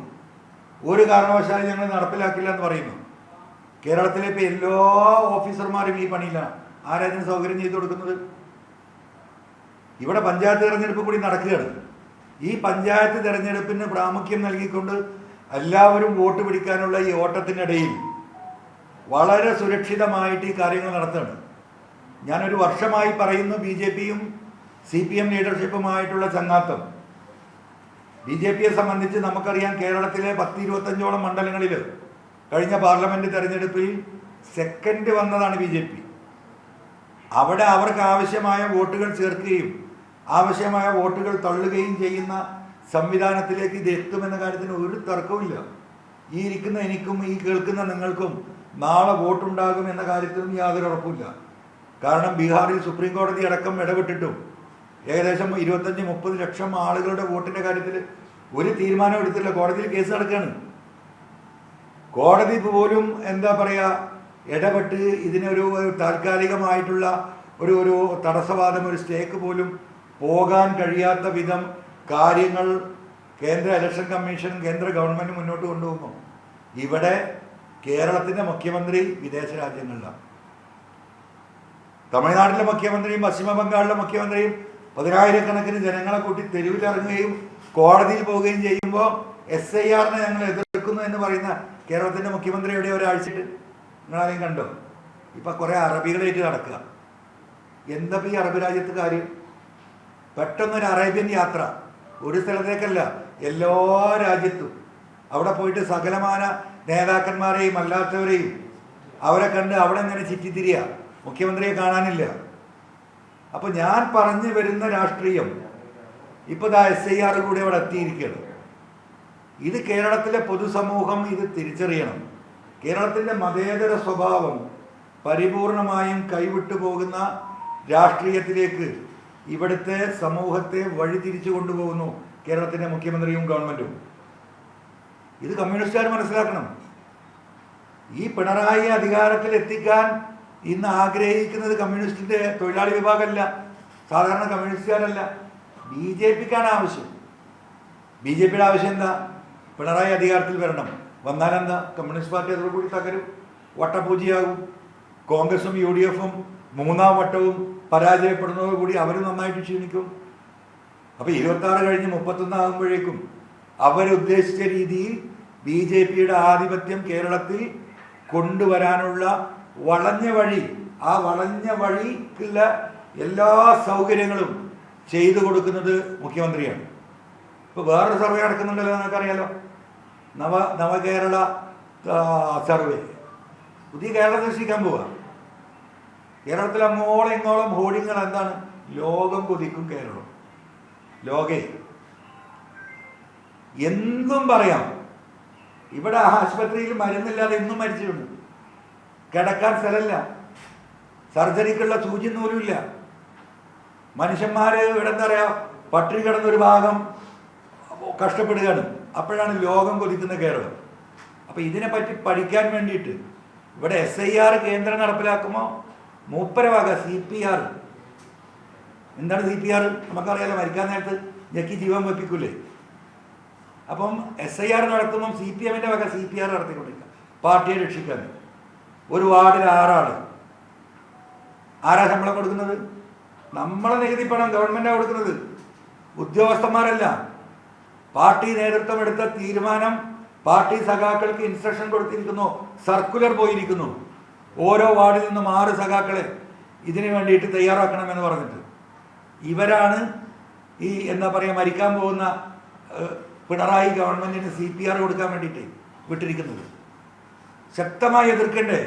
ഒരു കാരണവശാലും ഞങ്ങൾ നടപ്പിലാക്കില്ല എന്ന് പറയുന്നു. കേരളത്തിലെ ഇപ്പോൾ എല്ലാ ഓഫീസർമാരും ഈ പണിയിലാണ്. ആരാതിന് സൗകര്യം ചെയ്തു കൊടുക്കുന്നത്? ഇവിടെ പഞ്ചായത്ത് തിരഞ്ഞെടുപ്പ് കൂടി നടക്കുകയാണ്. ഈ പഞ്ചായത്ത് തിരഞ്ഞെടുപ്പിന് പ്രാമുഖ്യം നൽകിക്കൊണ്ട് എല്ലാവരും വോട്ട് പിടിക്കാനുള്ള ഈ ഓട്ടത്തിനിടയിൽ വളരെ സുരക്ഷിതമായിട്ട് ഈ കാര്യങ്ങൾ നടത്തുകയാണ്. ഞാനൊരു വർഷമായി പറയുന്നു, BJPയും CPM ലീഡർഷിപ്പുമായിട്ടുള്ള ചങ്ങാത്തം. BJPയെ സംബന്ധിച്ച് നമുക്കറിയാം, കേരളത്തിലെ 10-25ഓളം മണ്ഡലങ്ങളിൽ കഴിഞ്ഞ പാർലമെന്റ് തെരഞ്ഞെടുപ്പിൽ സെക്കൻഡ് വന്നതാണ് BJP. അവിടെ അവർക്ക് ആവശ്യമായ വോട്ടുകൾ ചേർക്കുകയും ആവശ്യമായ വോട്ടുകൾ തള്ളുകയും ചെയ്യുന്ന സംവിധാനത്തിലേക്ക് ഇത് എത്തുമെന്ന കാര്യത്തിന് ഒരു തർക്കവുമില്ല. ഈ ഇരിക്കുന്ന എനിക്കും ഈ കേൾക്കുന്ന നിങ്ങൾക്കും നാളെ വോട്ടുണ്ടാകും എന്ന കാര്യത്തിലും യാതൊരു ഉറപ്പില്ല. കാരണം ബീഹാറിൽ സുപ്രീം കോടതി അടക്കം ഇടപെട്ടിട്ടും ഏകദേശം 25-30 ലക്ഷം ആളുകളുടെ വോട്ടിൻ്റെ കാര്യത്തിൽ ഒരു തീരുമാനം എടുത്തില്ല. കോടതിയിൽ കേസ് നടക്കുകയാണ്. കോടതി പോലും എന്താ പറയുക ഇടപെട്ട് ഇതിനൊരു താൽക്കാലികമായിട്ടുള്ള ഒരു തടസ്സവാദം, ഒരു സ്റ്റേക്ക് പോലും പോകാൻ കഴിയാത്ത വിധം കാര്യങ്ങൾ കേന്ദ്ര ഇലക്ഷൻ കമ്മീഷനും കേന്ദ്ര ഗവൺമെൻറ് മുന്നോട്ട് കൊണ്ടുപോകുന്നു. ഇവിടെ കേരളത്തിൻ്റെ മുഖ്യമന്ത്രി വിദേശ രാജ്യങ്ങളിലാണ്. തമിഴ്നാട്ടിലെ മുഖ്യമന്ത്രിയും പശ്ചിമ ബംഗാളിലെ മുഖ്യമന്ത്രിയും 10,000-കണക്കിന് ജനങ്ങളെ കൂട്ടി തെരുവിലിറങ്ങുകയും കോടതിയിൽ പോവുകയും ചെയ്യുമ്പോൾ SIRനെ ഞങ്ങൾ എതിർക്കുന്നു എന്ന് പറയുന്ന കേരളത്തിൻ്റെ മുഖ്യമന്ത്രി എവിടെ ഒരാഴ്ചയിട്ട് നിങ്ങളാരെയും കണ്ടോ? ഇപ്പം കുറേ അറബികളായിട്ട് നടക്കുക. എന്താ ഈ അറബ് രാജ്യത്ത് കാര്യം? പെട്ടെന്നൊരു അറേബ്യൻ യാത്ര, ഒരു സ്ഥലത്തേക്കല്ല, എല്ലാ രാജ്യത്തും അവിടെ പോയിട്ട് സകലമാന നേതാക്കന്മാരെയും അല്ലാത്തവരെയും അവരെ കണ്ട് അവിടെ ഇങ്ങനെ ചുറ്റിത്തിരിയുക. മുഖ്യമന്ത്രിയെ കാണാനില്ല. അപ്പോൾ ഞാൻ പറഞ്ഞു വരുന്ന രാഷ്ട്രീയം ഇപ്പോൾ SIR കൂടി അവിടെ എത്തിയിരിക്കുകയാണ്. ഇത് കേരളത്തിലെ പൊതുസമൂഹം ഇത് തിരിച്ചറിയണം. കേരളത്തിൻ്റെ മതേതര സ്വഭാവം പരിപൂർണമായും കൈവിട്ടു പോകുന്ന രാഷ്ട്രീയത്തിലേക്ക് ഇവിടുത്തെ സമൂഹത്തെ വഴിതിരിച്ചു കൊണ്ടുപോകുന്നു കേരളത്തിൻ്റെ മുഖ്യമന്ത്രിയും ഗവൺമെൻറ്റും. ഇത് കമ്മ്യൂണിസ്റ്റുകാർ മനസ്സിലാക്കണം. ഈ പിണറായി അധികാരത്തിൽ എത്തിക്കാൻ ഇന്ന് ആഗ്രഹിക്കുന്നത് കമ്മ്യൂണിസ്റ്റിൻ്റെ തൊഴിലാളി വിഭാഗമല്ല, സാധാരണ കമ്മ്യൂണിസ്റ്റുകാരല്ല, BJPക്കാണ് ആവശ്യം. BJPയുടെ ആവശ്യം എന്താ? പിണറായി അധികാരത്തിൽ വരണം. വന്നാലെന്താ? കമ്മ്യൂണിസ്റ്റ് പാർട്ടി അതോടുകൂടി തകരും, വട്ടപൂജയാകും. കോൺഗ്രസും UDFും 3ാം വട്ടവും പരാജയപ്പെടുന്നതോടുകൂടി അവർ നന്നായിട്ട് ക്ഷീണിക്കും. അപ്പോൾ 26 കഴിഞ്ഞ് 31 ആകുമ്പോഴേക്കും അവരുദ്ദേശിച്ച രീതിയിൽ BJPയുടെ ആധിപത്യം കേരളത്തിൽ കൊണ്ടുവരാനുള്ള വളഞ്ഞ വഴി, ആ വളഞ്ഞ വഴിക്കുള്ള എല്ലാ സൗകര്യങ്ങളും ചെയ്തു കൊടുക്കുന്നത് മുഖ്യമന്ത്രിയാണ്. ഇപ്പോൾ വേറൊരു സർവേ നടക്കുന്നുണ്ടല്ലോ, നിങ്ങൾക്കറിയാലോ, നവകേരള സർവേ. പുതിയ കേരളം സൃഷ്ടിക്കാൻ പോവുക. കേരളത്തിൽ അങ്ങോളം ഇങ്ങോളം ഹോർഡിങ്ങൾ എന്താണ്? ലോകം കൊതിക്കും കേരളം. ലോകേ എന്തും പറയാം. ഇവിടെ ആശുപത്രിയിൽ മരുന്നില്ലാതെ ഇന്നും മരിച്ചിട്ടുണ്ട്. കിടക്കാൻ സ്ഥലമില്ല, സർജറിക്കുള്ള സൂചി നൂലുമില്ല. മനുഷ്യന്മാർ ഇവിടെ എന്താ പറയുക, പട്ടിണി കിടന്നൊരു ഭാഗം കഷ്ടപ്പെടുകയാണ്. അപ്പോഴാണ് ലോകം കൊതിക്കുന്ന കേരളം. അപ്പോൾ ഇതിനെപ്പറ്റി പഠിക്കാൻ വേണ്ടിയിട്ട് ഇവിടെ SIR കേന്ദ്രം നടപ്പിലാക്കുമ്പോൾ മൂപ്പര വക CPR. എന്താണ് CPR? നമുക്കറിയാലോ, മരിക്കാൻ നേരത്ത് ഞെക്കി ജീവൻ വെപ്പിക്കൂലേ. അപ്പം SIR നടത്തുമ്പം CPMൻ്റെ വക CPR നടത്തിക്കൊണ്ടിരിക്കുക, പാർട്ടിയെ രക്ഷിക്കാൻ. ഒരു വാർഡിൽ 6 ആൾ. ആരാ ശമ്പളം കൊടുക്കുന്നത്? നമ്മളെ നികുതി പണം ഗവൺമെൻറ്റാണ് കൊടുക്കുന്നത്, ഉദ്യോഗസ്ഥന്മാരല്ല. പാർട്ടി നേതൃത്വം എടുത്ത തീരുമാനം പാർട്ടി സഖാക്കൾക്ക് ഇൻസ്ട്രക്ഷൻ കൊടുത്തിരിക്കുന്നു, സർക്കുലർ പോയിരിക്കുന്നു. ഓരോ വാർഡിൽ നിന്നും 6 സഖാക്കളെ ഇതിനു വേണ്ടിയിട്ട് തയ്യാറാക്കണമെന്ന് പറഞ്ഞിട്ട്. ഇവരാണ് ഈ എന്താ പറയുക മരിക്കാൻ പോകുന്ന പിണറായി ഗവൺമെൻറ്റിന് CPR കൊടുക്കാൻ വേണ്ടിയിട്ട് വിട്ടിരിക്കുന്നത്. ശക്തമായി എതിർക്കണ്ടേ?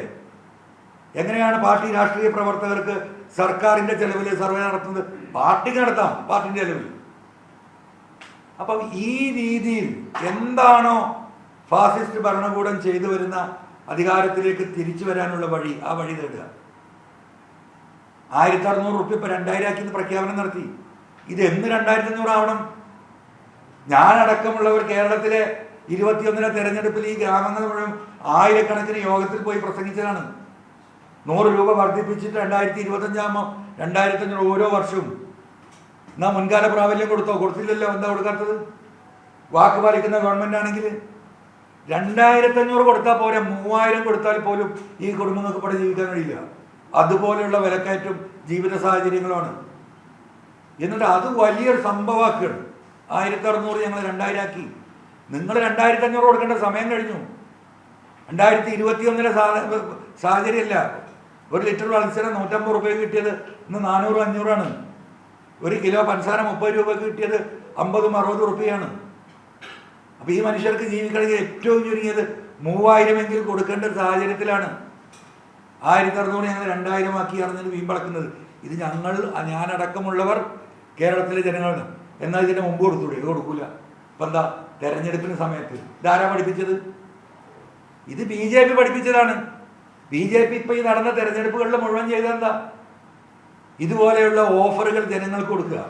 എങ്ങനെയാണ് പാർട്ടി രാഷ്ട്രീയ പ്രവർത്തകർക്ക് സർക്കാരിൻ്റെ ചെലവിൽ സർവേ നടത്തുന്നത്? പാർട്ടിക്ക് നടത്താം, പാർട്ടിൻ്റെ ചെലവിൽ. അപ്പം ഈ രീതിയിൽ എന്താണോ ഫാസിസ്റ്റ് ഭരണകൂടം ചെയ്തു വരുന്ന അധികാരത്തിലേക്ക് തിരിച്ചു വരാനുള്ള വഴി, ആ വഴി തേടുക. 1600 റുപ്യ ഇപ്പോൾ 2000 ആക്കി പ്രഖ്യാപനം നടത്തി. ഇത് എന്ന് 2500 ആവണം? ഞാനടക്കമുള്ളവർ കേരളത്തിലെ 21 തെരഞ്ഞെടുപ്പിൽ ഈ ഗ്രാമങ്ങൾ മുഴുവൻ ആയിരക്കണക്കിന് യോഗത്തിൽ പോയി പ്രസംഗിച്ചതാണ്. 100 രൂപ വർദ്ധിപ്പിച്ചിട്ട് 2025 ആകുമ്പോൾ 2500 ഓരോ വർഷവും. എന്നാൽ മുൻകാല പ്രാബല്യം കൊടുത്തോ? കൊടുത്തില്ലല്ലോ. എന്താ കൊടുക്കാത്തത്? വാക്ക് പാലിക്കുന്ന ഗവൺമെൻറ് ആണെങ്കിൽ 2500 കൊടുത്താൽ പോരാ, 3000 കൊടുത്താൽ പോലും ഈ കുടുംബങ്ങൾക്ക് ഇവിടെ ജീവിക്കാൻ കഴിയില്ല. അതുപോലെയുള്ള വിലക്കയറ്റും ജീവിത സാഹചര്യങ്ങളാണ്. എന്നിട്ട് അത് വലിയൊരു സംഭവമാക്കുകയാണ്. 1600 ഞങ്ങൾ 2000 ആക്കി. നിങ്ങൾ 2500 കൊടുക്കേണ്ട സമയം കഴിഞ്ഞു. 2021 സാഹചര്യമല്ല. 1 ലിറ്റർ വെളിച്ചെണ്ണ 150 രൂപയ്ക്ക് കിട്ടിയത് ഇന്ന് 400-500 ആണ്. 1 കിലോ പഞ്ചസാര 30 രൂപയ്ക്ക് കിട്ടിയത് 50-60 രൂപയാണ്. അപ്പോൾ ഈ മനുഷ്യർക്ക് ജീവിക്കണമെങ്കിൽ ഏറ്റവും ചുരുങ്ങിയത് 3000 കൊടുക്കേണ്ട ഒരു സാഹചര്യത്തിലാണ് 1600 ഞങ്ങൾ 2000 ആക്കി അറിഞ്ഞത് വീമ്പളക്കുന്നത്. ഇത് ഞാനടക്കമുള്ളവർ കേരളത്തിലെ ജനങ്ങളാണ്. എന്നാൽ ഇതിന് മുമ്പ് കൊടുത്തൂടെ? ഇത് കൊടുക്കൂല. ഇപ്പം എന്താ? തെരഞ്ഞെടുപ്പിന് സമയത്ത് ഇതാരാ പഠിപ്പിച്ചത്? ഇത് BJP പഠിപ്പിച്ചതാണ്. BJP ഇപ്പം ഈ നടന്ന തെരഞ്ഞെടുപ്പുകളിൽ മുഴുവൻ ചെയ്തെന്താ? ഇതുപോലെയുള്ള ഓഫറുകൾ ജനങ്ങൾക്ക് കൊടുക്കുക.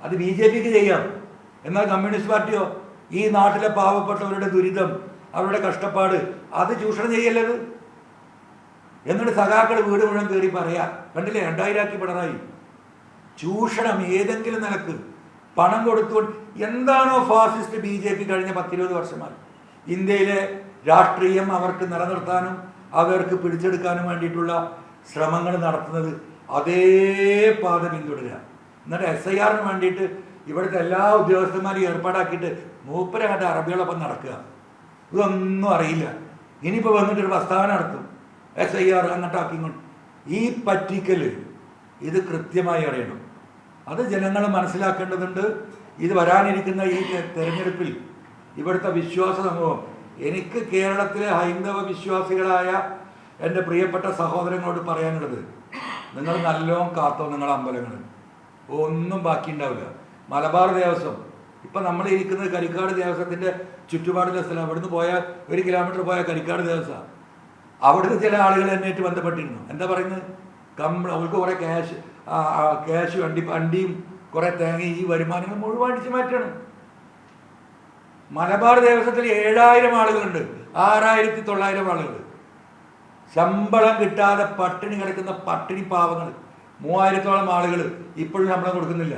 അത് BJPക്ക് ചെയ്യാം. എന്നാൽ കമ്മ്യൂണിസ്റ്റ് പാർട്ടിയോ ഈ നാട്ടിലെ പാവപ്പെട്ടവരുടെ ദുരിതം, അവരുടെ കഷ്ടപ്പാട് അത് ചൂഷണം ചെയ്യല്ലത്. എന്നിട്ട് സഖാക്കൾ വീട് മുഴുവൻ കയറി പറയാ, കണ്ടില്ലേ 2000 ആക്കി പിണറായി. ചൂഷണം ഏതെങ്കിലും നിലക്ക് പണം കൊടുത്തുകൊണ്ട് എന്താണോ ഫാസിസ്റ്റ് BJP കഴിഞ്ഞ 10-20 വർഷമായി ഇന്ത്യയിലെ രാഷ്ട്രീയം അവർക്ക് നിലനിർത്താനും അവർക്ക് പിടിച്ചെടുക്കാനും വേണ്ടിയിട്ടുള്ള ശ്രമങ്ങൾ നടത്തുന്നത്, അതേ പാത പിന്തുടരുക. എന്നിട്ട് SIR വേണ്ടിയിട്ട് ഇവിടുത്തെ എല്ലാ ഉദ്യോഗസ്ഥന്മാരും ഏർപ്പാടാക്കിയിട്ട് മൂപ്പരെ കണ്ട അറബികളൊപ്പം നടക്കുക. ഇതൊന്നും അറിയില്ല. ഇനിയിപ്പോൾ വന്നിട്ടൊരു പ്രസ്താവന നടത്തും, SIR അങ്ങോട്ടാക്കിക്കൊണ്ട്. ഈ പറ്റിക്കൽ ഇത് കൃത്യമായി അറിയണം. അത് ജനങ്ങൾ മനസ്സിലാക്കേണ്ടതുണ്ട്. ഇത് വരാനിരിക്കുന്ന ഈ തെരഞ്ഞെടുപ്പിൽ ഇവിടുത്തെ വിശ്വാസ സമൂഹം, എനിക്ക് കേരളത്തിലെ ഹൈന്ദവ വിശ്വാസികളായ എൻ്റെ പ്രിയപ്പെട്ട സഹോദരങ്ങളോട് പറയാനുള്ളത്, നിങ്ങൾ നല്ലോണം കാത്തോ നിങ്ങളുടെ അമ്പലങ്ങൾ. ഒന്നും ബാക്കിയുണ്ടാവില്ല. മലബാർ ദേവസ്വം ഇപ്പം നമ്മൾ ഇരിക്കുന്നത് കരിക്കാട് ദേവസ്വത്തിൻ്റെ ചുറ്റുപാടിലെ സ്ഥലം. അവിടുന്ന് പോയാൽ 1 കിലോമീറ്റർ പോയാൽ കരിക്കാട് ദേവസ്വം. അവിടുന്ന് ചില ആളുകൾ എന്നായിട്ട് ബന്ധപ്പെട്ടിരുന്നു. എന്താ പറയുന്നത്? അവർക്ക് കുറേ ക്യാഷ് വണ്ടിയും കുറേ തേങ്ങയും ഈ വരുമാനങ്ങൾ മുഴുവൻ അടിച്ചു മാറ്റണം. മലബാർ ദേവസ്വത്തിൽ 7000 ആളുകളുണ്ട്, 6900 ആളുകൾ. ശമ്പളം കിട്ടാതെ പട്ടിണി കിടക്കുന്ന പട്ടിണി പാവങ്ങൾ 3000-ഓളം ആളുകൾ ഇപ്പോഴും ശമ്പളം കൊടുക്കുന്നില്ല.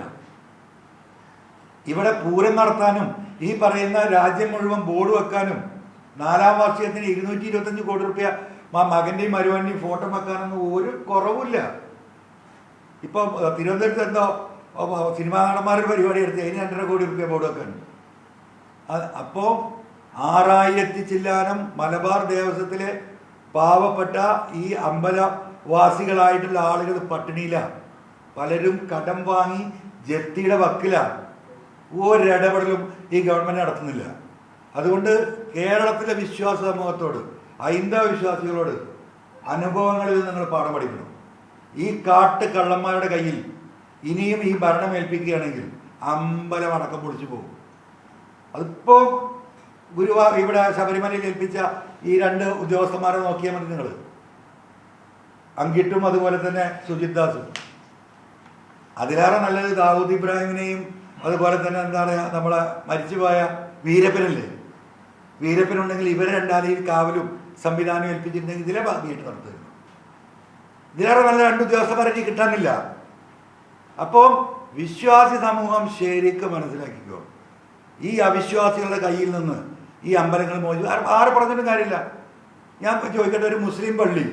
ഇവിടെ പൂരം നടത്താനും ഈ പറയുന്ന രാജ്യം മുഴുവൻ ബോർഡ് വെക്കാനും 4ാം വാർഷികത്തിന് 225 കോടി രൂപ മകൻ്റെയും മരുവൻ്റെയും ഫോട്ടോ വെക്കാനൊന്നും ഒരു കുറവില്ല. ഇപ്പം തിരുവനന്തപുരത്ത് എന്തോ സിനിമാ നടന്മാരുടെ പരിപാടി എടുത്ത് അതിന് 2.5 കോടി രൂപ ബോർഡ് വെക്കാൻ. അപ്പോൾ 6000 ചില്ലാനം മലബാർ ദേവസ്വത്തിലെ പാവപ്പെട്ട ഈ അമ്പലവാസികളായിട്ടുള്ള ആളുകൾ പട്ടിണിയിലാണ്. പലരും കടം വാങ്ങി ജപ്തിയുടെ വക്കിലാണ്. ഒരിടപെടലും ഈ ഗവൺമെൻറ് നടത്തുന്നില്ല. അതുകൊണ്ട് കേരളത്തിലെ വിശ്വാസ സമൂഹത്തോട്, ഹൈന്ദവ വിശ്വാസികളോട് അനുഭവങ്ങളിൽ നിങ്ങൾ പാഠം പഠിക്കണം. ഈ കള്ളന്മാരുടെ കയ്യിൽ ഇനിയും ഈ ഭരണം ഏൽപ്പിക്കുകയാണെങ്കിൽ അമ്പലം അടക്കം പൊളിച്ചു പോകും. അതിപ്പോൾ ഇവിടെ ശബരിമലയിൽ ഏൽപ്പിച്ച ഈ 2 ഉദ്യോഗസ്ഥന്മാരെ നോക്കിയാൽ മതി നിങ്ങൾ. അങ്കിട്ടും അതുപോലെ തന്നെ സുജിത് ദാസും. അതിലേറെ നല്ലത് ദാവൂദ് ഇബ്രാഹിമിനെയും അതുപോലെ തന്നെ എന്താണ് നമ്മളെ മരിച്ചുപോയ വീരപ്പനല്ലേ, വീരപ്പനുണ്ടെങ്കിൽ ഇവരെ രണ്ടാലെയും കാവലും സംവിധാനം ഏൽപ്പിച്ചിട്ടുണ്ടെങ്കിൽ ഇതിലെ ഭാഗമായിട്ട് നടത്തുന്നു. ഇതിലേറെ നല്ല 2 ഉദ്യോഗസ്ഥന്മാരെ കിട്ടാനില്ല. അപ്പോൾ വിശ്വാസി സമൂഹം ശരിക്കും മനസ്സിലാക്കിക്കോ, ഈ അവിശ്വാസികളുടെ കയ്യിൽ നിന്ന് ഈ അമ്പലങ്ങൾ മോചിക്കും. ആരെ പറഞ്ഞിട്ടും കാര്യമില്ല. ഞാൻ ചോദിക്കട്ടെ, ഒരു മുസ്ലിം പള്ളി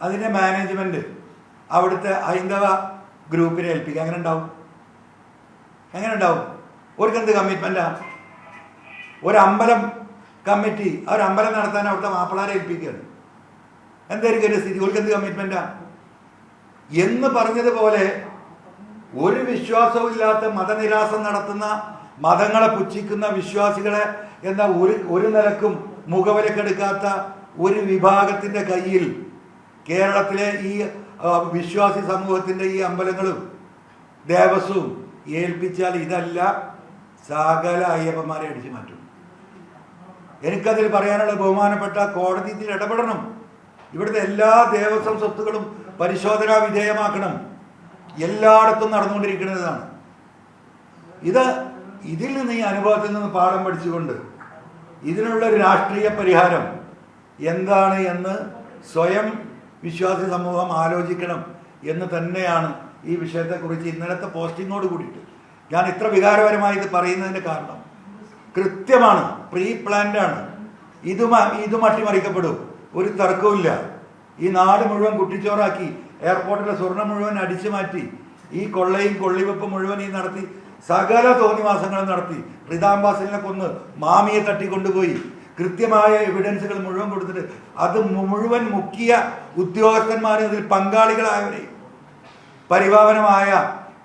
അതിൻ്റെ മാനേജ്മെൻറ്റ് അവിടുത്തെ ഹൈന്ദവ ഗ്രൂപ്പിനെ ഏൽപ്പിക്കുക, എങ്ങനെ ഉണ്ടാവും? അവർക്ക് എന്ത് കമ്മിറ്റ്മെൻറ്റാണ്? ഒരമ്പലം കമ്മിറ്റി ഒരമ്പലം നടത്താൻ അവിടുത്തെ മാപ്പിളാരെ ഏൽപ്പിക്കുകയാണ്. എന്തായിരിക്കും എൻ്റെ സ്ഥിതി? അവർക്ക് എന്ത് കമ്മിറ്റ്മെൻറ്റാണ് എന്ന് പറഞ്ഞതുപോലെ ഒരു വിശ്വാസവും ഇല്ലാത്ത മതനിരാസം നടത്തുന്ന, മതങ്ങളെ പുച്ഛിക്കുന്ന വിശ്വാസികളെ എന്താ ഒരു നിലക്കും മുഖവിലക്കെടുക്കാത്ത ഒരു വിഭാഗത്തിൻ്റെ കയ്യിൽ കേരളത്തിലെ ഈ വിശ്വാസി സമൂഹത്തിൻ്റെ ഈ അമ്പലങ്ങളും ദേവസ്വവും ഏൽപ്പിച്ചാൽ ഇതല്ല സകല അയ്യപ്പന്മാരെ അടിച്ചു മാറ്റും. എനിക്കതിൽ പറയാനുള്ള ബഹുമാനപ്പെട്ട കോടതി ഇതിൽ ഇടപെടണം. ഇവിടുത്തെ എല്ലാ ദേവസ്വം സ്വത്തുക്കളും പരിശോധനാ വിധേയമാക്കണം. എല്ലായിടത്തും നടന്നുകൊണ്ടിരിക്കുന്നതാണ്. ഇതിൽ നിന്ന്, ഈ അനുഭവത്തിൽ നിന്ന് പാഠം പഠിച്ചുകൊണ്ട് ഇതിനുള്ള ഒരു രാഷ്ട്രീയ പരിഹാരം എന്താണ് എന്ന് സ്വയം വിശ്വാസി സമൂഹം ആലോചിക്കണം എന്ന് തന്നെയാണ് ഈ വിഷയത്തെക്കുറിച്ച് ഇന്നലത്തെ പോസ്റ്റിങ്ങോട് കൂടിയിട്ട് ഞാൻ ഇത്ര വികാരപരമായി ഇത് പറയുന്നതിൻ്റെ കാരണം. കൃത്യമാണ്, പ്രീ പ്ലാൻഡാണ്. ഇതും അട്ടിമറിക്കപ്പെടും, ഒരു തർക്കവുമില്ല. ഈ നാട് മുഴുവൻ കുട്ടിച്ചോറാക്കി, എയർപോർട്ടിലെ സ്വർണം മുഴുവൻ അടിച്ചു മാറ്റി, ഈ കൊള്ളയും കൊള്ളിവെപ്പും മുഴുവൻ ഈ നടത്തി, സകല തോന്നിവാസങ്ങളും നടത്തി, റിദാംബാസിലിനെ കൊന്ന് മാമിയെ തട്ടിക്കൊണ്ടുപോയി, കൃത്യമായ എവിഡൻസുകൾ മുഴുവൻ കൊടുത്തിട്ട് അത് മുഴുവൻ മുഖ്യ ഉദ്യോഗസ്ഥന്മാരും ഇതിൽ പങ്കാളികളായവരെ, പരിപാവനമായ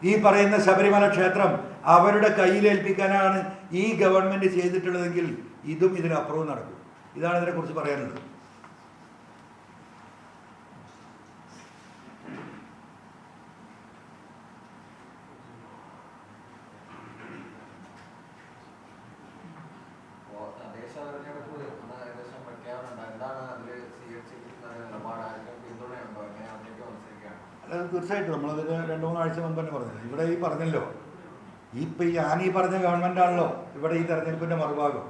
ഈ പറയുന്ന ശബരിമല ക്ഷേത്രം അവരുടെ കയ്യിലേൽപ്പിക്കാനാണ് ഈ ഗവൺമെന്റ് ചെയ്തിട്ടുള്ളതെങ്കിൽ ഇതും ഇതിനപ്പുറവും നടക്കും. ഇതാണ് ഇതിനെക്കുറിച്ച് പറയാനുള്ളത്. അത് തീർച്ചയായിട്ടും നമ്മളതിന് 2-3 ആഴ്ച മുമ്പ് തന്നെ പറഞ്ഞത്. ഇവിടെ ഈ പറഞ്ഞല്ലോ, ഞാൻ പറഞ്ഞ ഗവൺമെൻറ്റാണല്ലോ ഇവിടെ ഈ തെരഞ്ഞെടുപ്പിൻ്റെ മറുഭാഗം.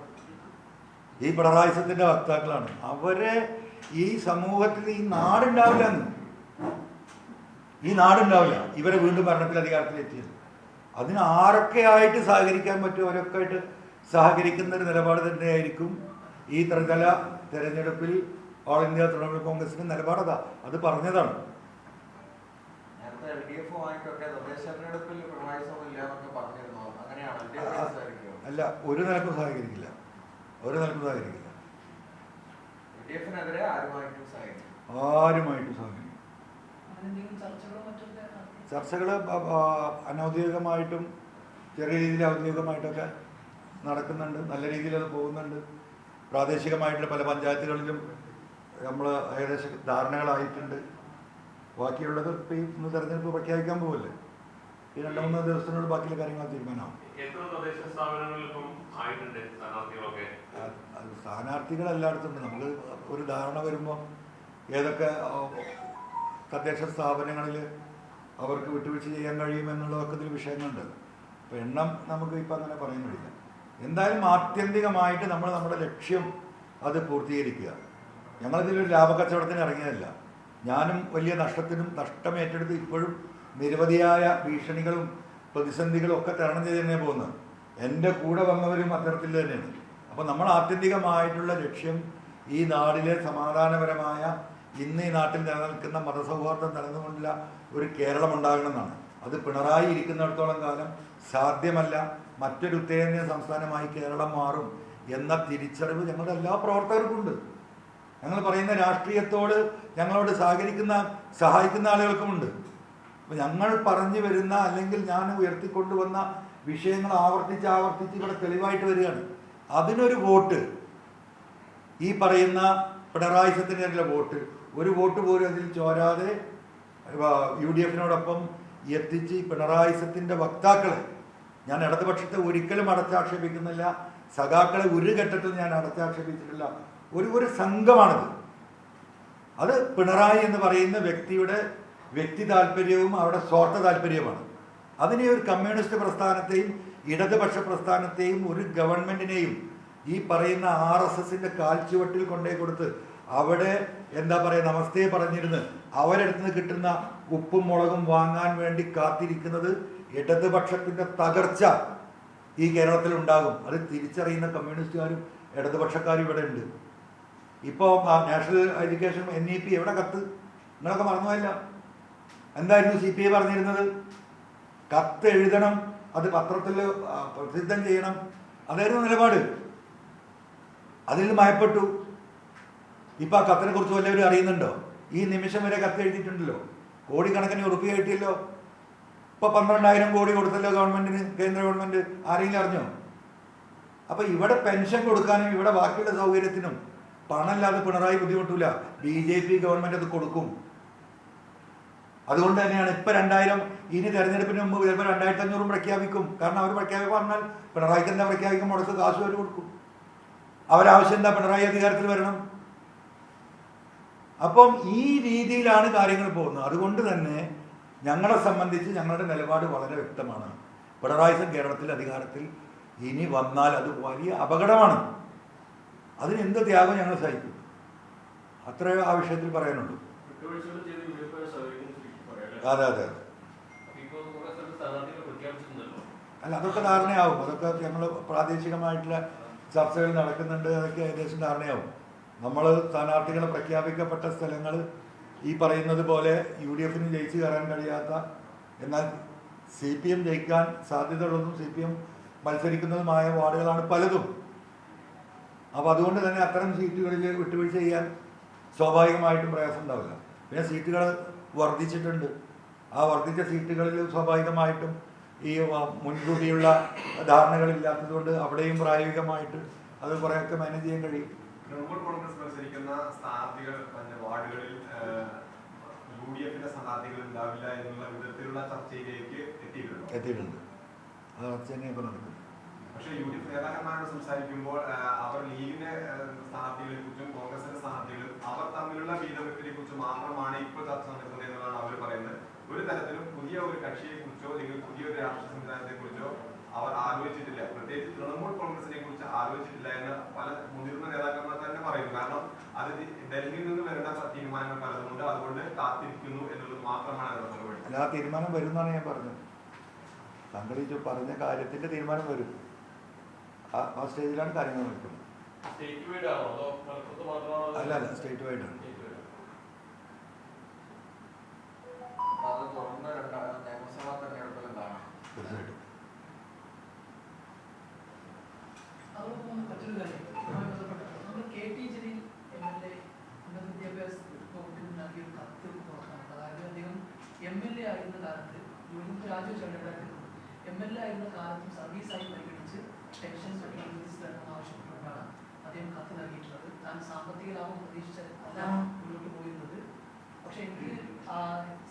ഈ പിണറായിസത്തിൻ്റെ വക്താക്കളാണ്. അവരെ ഈ സമൂഹത്തിൽ ഈ നാടുണ്ടാവില്ല, ഇവരെ വീണ്ടും ഭരണത്തിൽ അധികാരത്തിലെത്തിയത്. അതിന് ആരൊക്കെ ആയിട്ട് സഹകരിക്കാൻ പറ്റും അവരൊക്കെ ആയിട്ട് സഹകരിക്കുന്ന ഒരു നിലപാട് തന്നെയായിരിക്കും ഈ ത്രിതല തെരഞ്ഞെടുപ്പിൽ ഓൾ ഇന്ത്യ തൃണമൂൽ കോൺഗ്രസിന്റെ നിലപാടതാ. അത് പറഞ്ഞതാണ്. അല്ല, ഒരു നിലക്കും സഹകരിക്കില്ല. ആരുമായിട്ടും സഹകരിക്കും. ചർച്ചകൾ അനൗദ്യോഗികമായിട്ടും ചെറിയ രീതിയിൽ ഔദ്യോഗികമായിട്ടൊക്കെ നടക്കുന്നുണ്ട്. നല്ല രീതിയിൽ അത് പോകുന്നുണ്ട്. പ്രാദേശികമായിട്ടുള്ള പല പഞ്ചായത്തുകളിലും നമ്മൾ ഏകദേശം ധാരണകളായിട്ടുണ്ട്. ബാക്കിയുള്ളത് ഇപ്പോൾ ഇന്ന് തെരഞ്ഞെടുപ്പ് പ്രഖ്യാപിക്കാൻ പോകല്ലേ, ഈ 2-3 ദിവസത്തിനുള്ളിൽ ബാക്കിയുള്ള കാര്യങ്ങൾ തീരുമാനമാവും. സ്ഥാനാർത്ഥികൾ എല്ലായിടത്തും ഉണ്ട്. നമുക്ക് ഒരു ധാരണ വരുമ്പോൾ ഏതൊക്കെ തദ്ദേശ സ്ഥാപനങ്ങളിൽ അവർക്ക് വിട്ടുവീഴ്ച ചെയ്യാൻ കഴിയുമെന്നുള്ളതൊക്കെ ഇതിൽ വിഷയങ്ങളുണ്ട്. അപ്പോൾ എണ്ണം നമുക്ക് ഇപ്പം അങ്ങനെ പറയാൻ കഴിയില്ല. എന്തായാലും ആത്യന്തികമായിട്ട് നമ്മൾ നമ്മുടെ ലക്ഷ്യം അത് പൂർത്തീകരിക്കുക. ഞങ്ങളിതിലൊരു ലാഭക്കച്ചവടത്തിന് ഇറങ്ങിയതല്ല. ഞാനും വലിയ നഷ്ടം ഏറ്റെടുത്ത് ഇപ്പോഴും നിരവധിയായ ഭീഷണികളും പ്രതിസന്ധികളും ഒക്കെ തരണം ചെയ്ത് തന്നെ പോകുന്നത്. എൻ്റെ കൂടെ വന്നവരും അത്തരത്തിൽ തന്നെയാണ്. അപ്പോൾ നമ്മൾ ആത്യന്തികമായിട്ടുള്ള ലക്ഷ്യം ഈ നാടിലെ സമാധാനപരമായ, ഇന്ന് ഈ നാട്ടിൽ നിലനിൽക്കുന്ന മതസൗഹാർദ്ദം നിലനിന്നുകൊണ്ടുള്ള ഒരു കേരളം ഉണ്ടാകണമെന്നാണ്. അത് പിണറായി ഇരിക്കുന്നിടത്തോളം കാലം സാധ്യമല്ല. മറ്റൊരു ഉത്തരേന്ത്യൻ സംസ്ഥാനമായി കേരളം മാറും എന്ന തിരിച്ചറിവ് ഞങ്ങളുടെ എല്ലാ പ്രവർത്തകർക്കും ഉണ്ട്. ഞങ്ങൾ പറയുന്ന രാഷ്ട്രീയത്തോട് ഞങ്ങളോട് സഹായിക്കുന്ന ആളുകൾക്കുമുണ്ട്. അപ്പം ഞങ്ങൾ പറഞ്ഞു വരുന്ന, അല്ലെങ്കിൽ ഞാൻ ഉയർത്തിക്കൊണ്ടുവന്ന വിഷയങ്ങൾ ആവർത്തിച്ച് ഇവിടെ തെളിവായിട്ട് വരികയാണ്. അതിനൊരു വോട്ട്, ഈ പറയുന്ന പിണറായിസത്തിൻ്റെ വോട്ട്, ഒരു വോട്ട് പോലും അതിൽ ചോരാതെ UDF-നോടൊപ്പം എത്തിച്ച് പിണറായിസത്തിൻ്റെ വക്താക്കളെ, ഞാൻ ഇടതുപക്ഷത്തെ ഒരിക്കലും അടച്ചാക്ഷേപിക്കുന്നില്ല, സഖാക്കളെ ഒരു ഘട്ടത്തിൽ ഞാൻ അടച്ചാക്ഷേപിച്ചിട്ടില്ല, ഒരു സംഘമാണിത്. അത് പിണറായി എന്ന് പറയുന്ന വ്യക്തിയുടെ വ്യക്തി താല്പര്യവും അവരുടെ സ്വാർത്ഥ താല്പര്യവുമാണ്. അതിനെ ഒരു കമ്മ്യൂണിസ്റ്റ് പ്രസ്ഥാനത്തെയും ഇടതുപക്ഷ പ്രസ്ഥാനത്തെയും ഒരു ഗവൺമെന്റിനെയും ഈ പറയുന്ന RSSന്റെ കാൽച്ചുവട്ടിൽ കൊണ്ടേ കൊടുത്ത് അവിടെ എന്താ പറയുക, നമസ്തേ പറഞ്ഞിരുന്ന് അവരെടുത്ത് നിന്ന് കിട്ടുന്ന ഉപ്പും മുളകും വാങ്ങാൻ വേണ്ടി കാത്തിരിക്കുന്നത് ഇടതുപക്ഷത്തിന്റെ തകർച്ച ഈ കേരളത്തിൽ ഉണ്ടാകും. അത് തിരിച്ചറിയുന്ന കമ്മ്യൂണിസ്റ്റുകാരും ഇടതുപക്ഷക്കാരും ഇവിടെ ഉണ്ട്. ഇപ്പോൾ നാഷണൽ എഡ്യൂക്കേഷൻ NEP എവിടെ കത്ത്? നിങ്ങളൊക്കെ മറന്നുപോയില്ല. എന്തായിരുന്നു CPI പറഞ്ഞിരുന്നത്? കത്ത് എഴുതണം, അത് പത്രത്തിൽ പ്രസിദ്ധം ചെയ്യണം, അതായിരുന്നു നിലപാട്. അതിൽ മയപ്പെട്ടു. ഇപ്പം ആ കത്തിനെ കുറിച്ച് വല്ലവരും അറിയുന്നുണ്ടോ? ഈ നിമിഷം വരെ കത്ത് എഴുതിയിട്ടുണ്ടല്ലോ, കോടിക്കണക്കിന് ഉറുപ്പിക കിട്ടിയല്ലോ. ഇപ്പോൾ 12,000 കോടി കൊടുത്തല്ലോ ഗവൺമെന്റിന്, കേന്ദ്ര ഗവൺമെന്റ്. ആരെങ്കിലും അറിഞ്ഞോ? അപ്പം ഇവിടെ പെൻഷൻ കൊടുക്കാനും ഇവിടെ ബാക്കിയുള്ള സൗകര്യത്തിനും പണമില്ലാതെ പിണറായി ബുദ്ധിമുട്ടില്ല. BJP ഗവൺമെന്റ് അത് കൊടുക്കും. അതുകൊണ്ട് തന്നെയാണ് ഇപ്പം 2,000, ഇനി തെരഞ്ഞെടുപ്പിന് മുമ്പ് ചിലപ്പോൾ 2,500 പ്രഖ്യാപിക്കും. കാരണം അവർ പ്രഖ്യാപിക്കും പറഞ്ഞാൽ പിണറായിക്ക് എന്താ പ്രഖ്യാപിക്കും, മുടക്ക് കാശ് അവർ കൊടുക്കും. അവരാവശ്യം എന്താ? പിണറായി അധികാരത്തിൽ വരണം. അപ്പം ഈ രീതിയിലാണ് കാര്യങ്ങൾ പോകുന്നത്. അതുകൊണ്ട് തന്നെ ഞങ്ങളെ സംബന്ധിച്ച് ഞങ്ങളുടെ നിലപാട് വളരെ വ്യക്തമാണ്. പിണറായി കേരളത്തിൽ അധികാരത്തിൽ ഇനി വന്നാൽ അത് വലിയ അപകടമാണ്. അതിന് എന്ത് ത്യാഗം ഞങ്ങൾ സഹിക്കും. അത്രേ ആ വിഷയത്തിൽ പറയാനുള്ളൂ. അതെ. അല്ല, അതൊക്കെ ധാരണയാവും. അതൊക്കെ ഞങ്ങൾ പ്രാദേശികമായിട്ടുള്ള ചർച്ചകൾ നടക്കുന്നുണ്ട്, അതൊക്കെ ഏകദേശം ധാരണയാവും. നമ്മൾ സ്ഥാനാർത്ഥികളെ പ്രഖ്യാപിക്കപ്പെട്ട സ്ഥലങ്ങൾ ഈ പറയുന്നത് പോലെ UDF ജയിച്ചു കയറാൻ കഴിയാത്ത, എന്നാൽ CPM ജയിക്കാൻ സാധ്യതയുള്ളതും CPM മത്സരിക്കുന്നതുമായ വാർഡുകളാണ് പലതും. അപ്പോൾ അതുകൊണ്ട് തന്നെ അത്തരം സീറ്റുകളിൽ വിട്ടുവീഴ്ച ചെയ്യാൻ സ്വാഭാവികമായിട്ടും പ്രയാസം ഉണ്ടാവില്ല. പിന്നെ സീറ്റുകൾ വർദ്ധിച്ചിട്ടുണ്ട്. ആ വർദ്ധിച്ച സീറ്റുകളിൽ സ്വാഭാവികമായിട്ടും ഈ മുൻകൂട്ടിയുള്ള ധാരണകളില്ലാത്തതുകൊണ്ട് അവിടെയും പ്രായോഗികമായിട്ട് അത് കുറേയൊക്കെ മാനേജ് ചെയ്യാൻ കഴിയും. തൃണമൂൽ കോൺഗ്രസ് മത്സരിക്കുന്ന സ്ഥാനാർത്ഥികൾ വാർഡുകളിൽ UDF സ്ഥാനാർത്ഥികൾ ഉണ്ടാവില്ല എന്നുള്ള വിധത്തിലുള്ള ചർച്ചയിലേക്ക് എത്തിയിട്ടുണ്ട്. അത് ചർച്ച തന്നെ ഇപ്പോൾ നടക്കുന്നത്. പക്ഷേ UDF നേതാക്കന്മാരോട് സംസാരിക്കുമ്പോൾ അവർ ലീഗിന്റെ സ്ഥാനാർത്ഥികളെ കുറിച്ചും കോൺഗ്രസിന്റെ സ്ഥാനാർത്ഥികളും അവർ തമ്മിലുള്ള ഭേദഗതിയെ കുറിച്ച് മാത്രമാണ് ഇപ്പോൾ ചർച്ച നടക്കുന്നത് എന്നാണ് അവർ പറയുന്നത്. ഒരു തരത്തിലും പുതിയ ഒരു കക്ഷിയെ കുറിച്ചോ അല്ലെങ്കിൽ പുതിയൊരു രാഷ്ട്രീയ സംവിധാനത്തെ കുറിച്ചോ അവർ ആലോചിച്ചിട്ടില്ല. പ്രത്യേകിച്ച് തൃണമൂൽ കോൺഗ്രസിനെ കുറിച്ച് ആലോചിച്ചിട്ടില്ല എന്ന് പല മുതിർന്ന നേതാക്കന്മാർ തന്നെ പറയുന്നു. കാരണം അത് ഡൽഹിയിൽ നിന്ന് വരുന്ന തീരുമാനങ്ങൾ പലതുമുണ്ട്, അതുകൊണ്ട് കാത്തിരിക്കുന്നു എന്നുള്ളത് മാത്രമാണ് അവരുടെ മറുപടി. ആ തീരുമാനം വരുമെന്നാണ് ഞാൻ പറഞ്ഞത്. താങ്കൾ ഈ പറഞ്ഞ കാര്യത്തിന്റെ തീരുമാനം വരും. ആ സ്റ്റേജിലാണ് കാര്യങ്ങൾ നടക്കുന്നത്. അല്ല, സ്റ്റേറ്റ് വൈഡാണ്. തീർച്ചയായിട്ടും. മറ്റൊരു കാര്യം നമ്മൾ KT ജലീൽ MLA ഉന്നത വിദ്യാഭ്യാസ വകുപ്പിന് നൽകിയ കത്ത് പുറത്താണ്. അതായത് അദ്ദേഹം MLA ആയിരുന്ന കാലത്ത് രാജിവെച്ചാണ് MLA ആയിരുന്ന കാലത്തും സർവീസായി പരിഗണിച്ച് പെൻഷൻ ആവശ്യപ്പെട്ടുകൊണ്ടാണ് അദ്ദേഹം കത്ത് നൽകിയിട്ടുള്ളത്. താൻ സാമ്പത്തിക ലാഭം പ്രതീക്ഷിച്ച അതാണ് മുന്നോട്ട് പോയിരുന്നത്. പക്ഷെ എനിക്ക്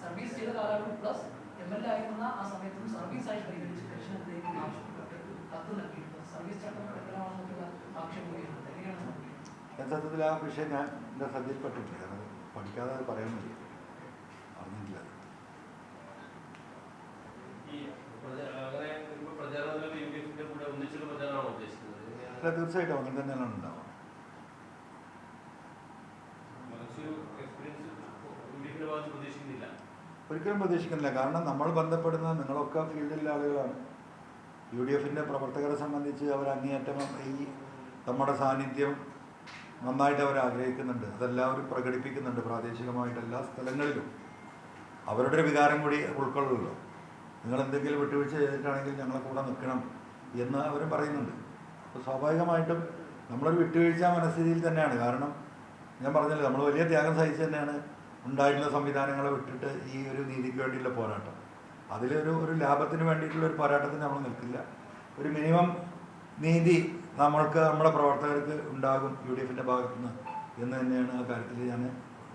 സർവീസ് ചെയ്ത കാലഘട്ടം പ്ലസ് MLA ആയിരുന്ന ആ സമയത്തും സർവീസായി പരിഗണിച്ച് പെൻഷൻ അദ്ദേഹം ആവശ്യപ്പെട്ട് കത്ത് നൽകിയിട്ടുണ്ട്. സർവീസ് ചട്ടം പ്രകാരമാണെന്നുള്ള ആക്ഷേപം ഉയരുന്നത് എങ്ങനെയാണ്? യഥാർത്ഥത്തിൽ ആ വിഷയം ഞാൻ എൻ്റെ ശ്രദ്ധയിൽപ്പെട്ടിട്ടില്ല. കാരണം പഠിക്കാതെ അത് പറയാൻ കഴിയും, അറിഞ്ഞിട്ടില്ല. അല്ല, തീർച്ചയായിട്ടും അങ്ങനെ തന്നെയാണ് ഉണ്ടാവുക. ഒരിക്കലും പ്രതീക്ഷിക്കുന്നില്ല. കാരണം നമ്മൾ ബന്ധപ്പെടുന്ന നിങ്ങളൊക്കെ ഫീൽഡിലെ ആളുകളാണ്. UDF പ്രവർത്തകരെ സംബന്ധിച്ച് അവർ അങ്ങേയറ്റം ഈ നമ്മുടെ സാന്നിധ്യം നന്നായിട്ട് അവർ ആഗ്രഹിക്കുന്നുണ്ട്. അതെല്ലാവരും പ്രകടിപ്പിക്കുന്നുണ്ട് പ്രാദേശികമായിട്ട് എല്ലാ സ്ഥലങ്ങളിലും. അവരുടെ ഒരു വികാരം കൂടി ഉൾക്കൊള്ളുമല്ലോ. നിങ്ങൾ എന്തെങ്കിലും വിട്ടുവീഴ്ച ചെയ്തിട്ടാണെങ്കിൽ ഞങ്ങളെ കൂടെ നിൽക്കണം എന്ന് അവരും പറയുന്നുണ്ട്. അപ്പോൾ സ്വാഭാവികമായിട്ടും നമ്മളൊരു വിട്ടുവീഴ്ച മനസ്ഥിതിയിൽ തന്നെയാണ്. കാരണം ഞാൻ പറഞ്ഞല്ലോ, നമ്മൾ വലിയ ത്യാഗം സഹിച്ച് തന്നെയാണ് ഉണ്ടായിരുന്ന സംവിധാനങ്ങളെ വിട്ടിട്ട് ഈ ഒരു നീതിക്ക് വേണ്ടിയുള്ള പോരാട്ടം. അതിലൊരു ലാഭത്തിന് വേണ്ടിയിട്ടുള്ള ഒരു പോരാട്ടത്തിന് നമ്മൾ നിൽക്കില്ല. ഒരു മിനിമം നീതി നമ്മൾക്ക് നമ്മുടെ പ്രവർത്തകർക്ക് ഉണ്ടാകും UDF ഭാഗത്തുനിന്ന് എന്ന് തന്നെയാണ് ആ കാര്യത്തിൽ ഞാൻ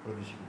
പ്രതീക്ഷിക്കുന്നത്.